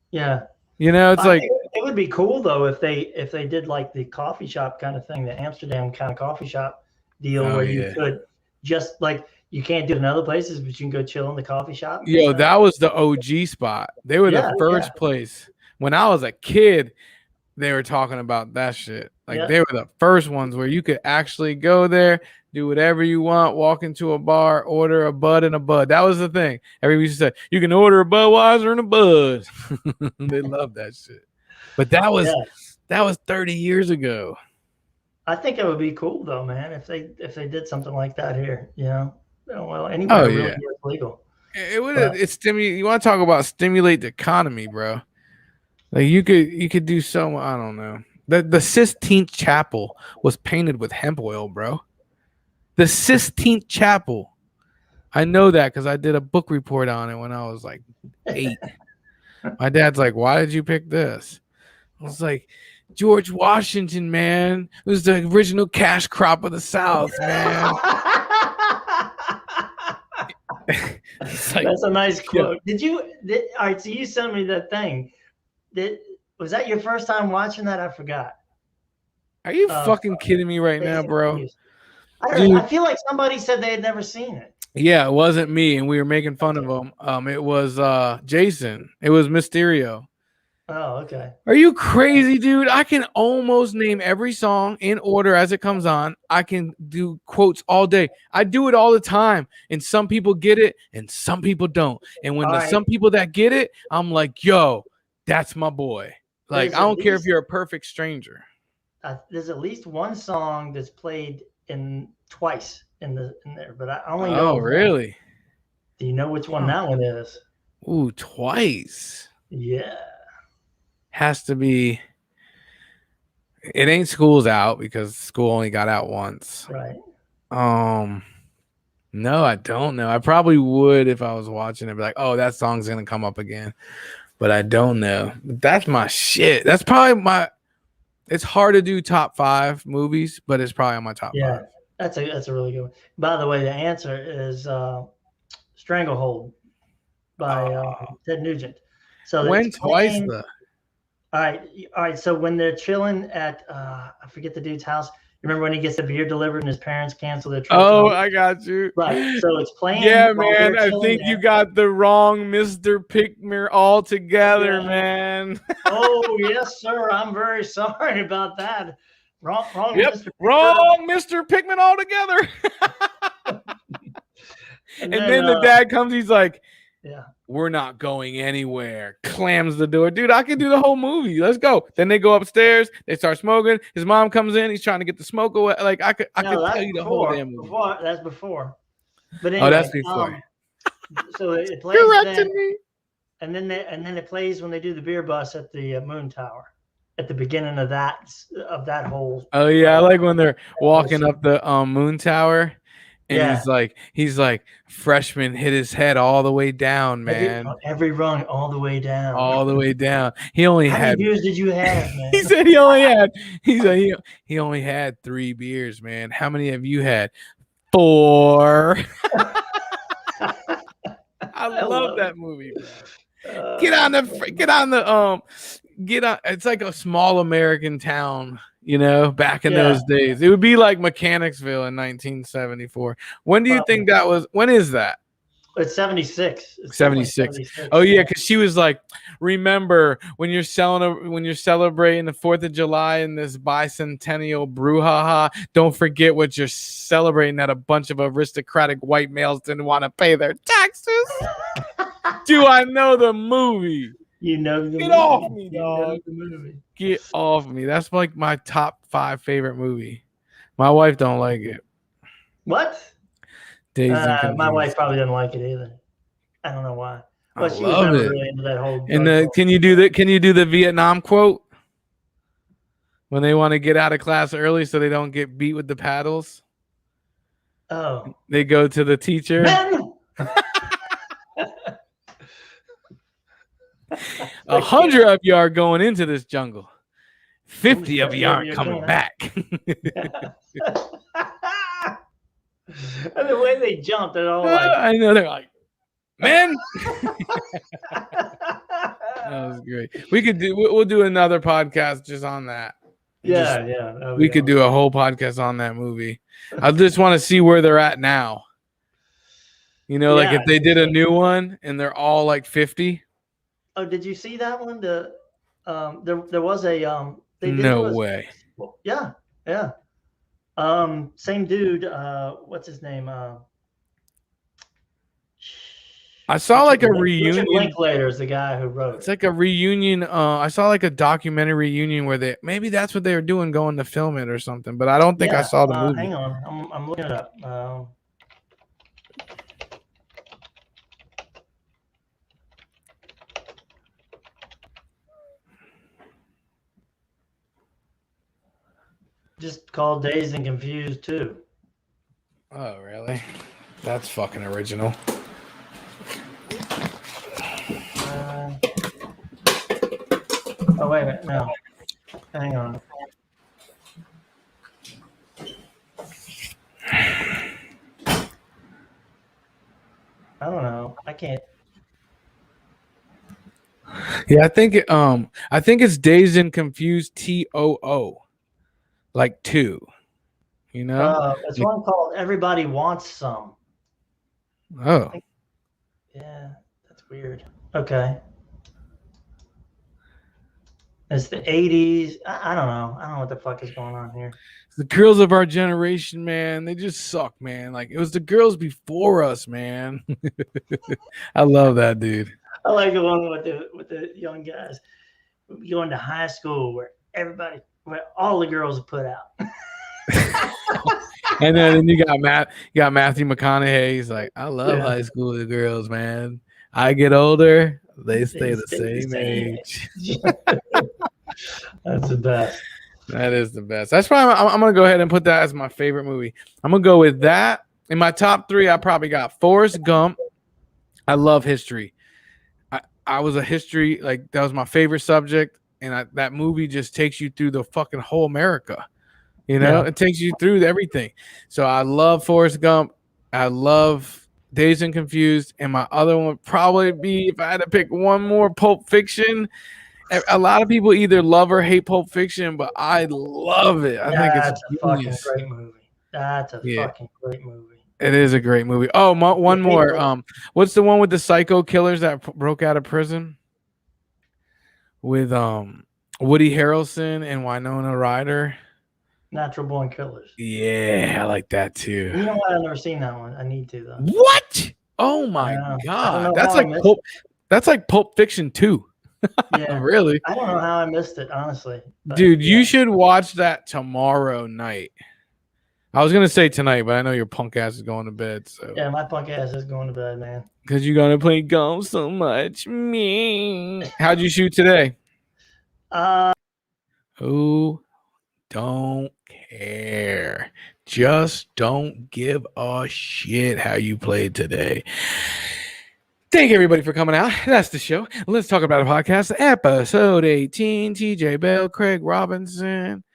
Yeah. It's like, it would be cool though if they did like the coffee shop kind of thing, the Amsterdam kind of coffee shop deal where you could just like, you can't do it in other places, but you can go chill in the coffee shop. Yo, that was the OG spot. They were the first place. When I was a kid, they were talking about that shit. Like they were the first ones where you could actually go there, do whatever you want, walk into a bar, order a bud and a bud. That was the thing. Everybody used to say, you can order a Budweiser and a bud. They love that shit. But that was 30 years ago. I think it would be cool though, man, if they did something like that here, you know. Well, anywhere really where it's legal. It would you want to talk about stimulate the economy, bro. Like you could do so. I don't know. The Sistine Chapel was painted with hemp oil, bro. The Sistine Chapel. I know that because I did a book report on it when I was like 8. My dad's like, "Why did you pick this?" I was like, "George Washington, man. It was the original cash crop of the South, man." Like, that's a nice quote. All right, so you sent me that thing. Was that your first time watching that? I forgot. Are you fucking kidding me right now, bro? I feel like somebody said they had never seen it. Yeah, it wasn't me, and we were making fun of him. It was Jason. It was Mysterio. Oh, okay. Are you crazy, dude? I can almost name every song in order as it comes on. I can do quotes all day. I do it all the time, and some people get it, and some people don't. And when some people that get it, I'm like, yo, that's my boy. Like, I don't care if you're a perfect stranger. There's at least one song that's played twice in there, but I only know. Oh, really? Do you know which one that one is? Ooh, twice. Yeah. Has to be. It ain't School's Out because school only got out once. Right. No, I don't know. I probably would if I was watching it. Be like, oh, that song's gonna come up again. But I don't know. That's my shit. That's probably my. It's hard to do top 5 movies, but it's probably on my top 5. Yeah, that's a really good one. By the way, the answer is Stranglehold by Ted Nugent. So when twice the. All right. So when they're chilling at I forget the dude's house. Remember when he gets the beer delivered and his parents cancel their trip? Oh, I got you. Right. So it's playing. Yeah, man. I think you got the wrong Mr. Pickmer altogether, man. Oh, yes, sir. I'm very sorry about that. Wrong. Yep. Mr. Wrong Mr. Pickman altogether. and then the dad comes. He's like, yeah. We're not going anywhere. Clams the door. Dude, I can do the whole movie. Let's go. Then they go upstairs. They start smoking. His mom comes in. He's trying to get the smoke away. Like I could tell you the whole damn movie. That's before. But anyway, that's before. So it plays corrected me. And then it plays when they do the beer bus at the Moon Tower at the beginning of that whole. Oh yeah, I like when they're walking up the Moon Tower. And he's like, freshman hit his head all the way down, man. Every rung all the way down. All the way down. He only How had. many beers did you have, man? He said he only had. He said he only had 3 beers, man. How many have you had? 4. I love that movie, bro. Get on. It's like a small American town. You know, back in those days, it would be like Mechanicsville in 1974. When do you think that was? When is that? It's 76. 76. Oh yeah, because she was like, remember when you're celebrating the 4th of July in this bicentennial brouhaha, don't forget what you're celebrating, that a bunch of aristocratic white males didn't want to pay their taxes. Do I know the movie? You know the movie. Get off me, dog. Get off me. That's like my top 5 favorite movie. My wife don't like it. What? My wife probably doesn't like it either. I don't know why. Well, she was never really into that whole. And can you do the Vietnam quote? When they want to get out of class early so they don't get beat with the paddles. Oh. They go to the teacher. Men! 100 of you are going into this jungle. 50 of you aren't coming back. And the way they jump, they're all like, I know, they're like, man. That was great. We'll do another podcast just on that. We could do a whole podcast on that movie. I just want to see where they're at now. You know, like if they did a new one and they're all like 50. Oh, did you see that one? There was a They did No do a way. sequel. Yeah. Same dude. What's his name? I saw like a reunion. Richard Linklater is the guy who wrote it. It's like a reunion. I saw like a documentary reunion where maybe that's what they were doing, going to film it or something. But I don't think I saw the movie. Hang on, I'm looking it up. Just called Dazed and Confused 2. Oh, really? That's fucking original. Oh, wait a minute. No. Hang on. I don't know. I can't. Yeah, I think it's Dazed and Confused TOO. Like 2. You know? It's one called Everybody Wants Some. Oh. Yeah, that's weird. Okay. It's the 80s. I don't know. I don't know what the fuck is going on here. The girls of our generation, man, they just suck, man. Like, it was the girls before us, man. I love that, dude. I like the one with the young guys going to high school where all the girls are put out. And then you got Matthew McConaughey. He's like, I love high school girls, man. I get older, they stay the same age. That's the best. That is the best. That's why I'm gonna go ahead and put that as my favorite movie. I'm gonna go with that. In my top 3, I probably got Forrest Gump. I love history. I was a history, like, that was my favorite subject, and that movie just takes you through the fucking whole America. You know, it takes you through everything. So I love Forrest Gump. I love Dazed and Confused, and my other one would probably be, if I had to pick one more, Pulp Fiction. A lot of people either love or hate Pulp Fiction, but I love it. I think it's a fucking great movie. That's a fucking great movie. It is a great movie. Oh, one more. What's the one with the psycho killers that broke out of prison? With Woody Harrelson and Winona Ryder. Natural Born Killers. Yeah, I like that too. You know what? I've never seen that one. I need to though. What? Oh my god, that's like Pulp Fiction 2. Yeah, really. I don't know how I missed it, honestly. Dude, you should watch that tomorrow night. I was gonna say tonight, but I know your punk ass is going to bed. So yeah, my punk ass is going to bed, man. Because you're gonna play golf so much. Me. How'd you shoot today? Who don't care? Just don't give a shit how you played today. Thank you, everybody, for coming out. That's the show. Let's talk about a podcast. Episode 18. TJ Bell, Craig Robinson,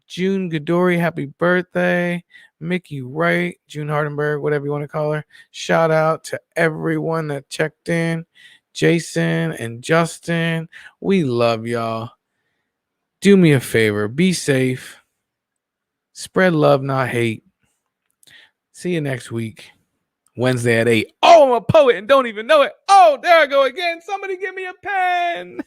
June Goodori, happy birthday. Mickey Wright, June Hardenberg, whatever you want to call her. Shout out to everyone that checked in. Jason and Justin, we love y'all. Do me a favor. Be safe. Spread love, not hate. See you next week. Wednesday at 8. Oh, I'm a poet and don't even know it. Oh, there I go again. Somebody give me a pen.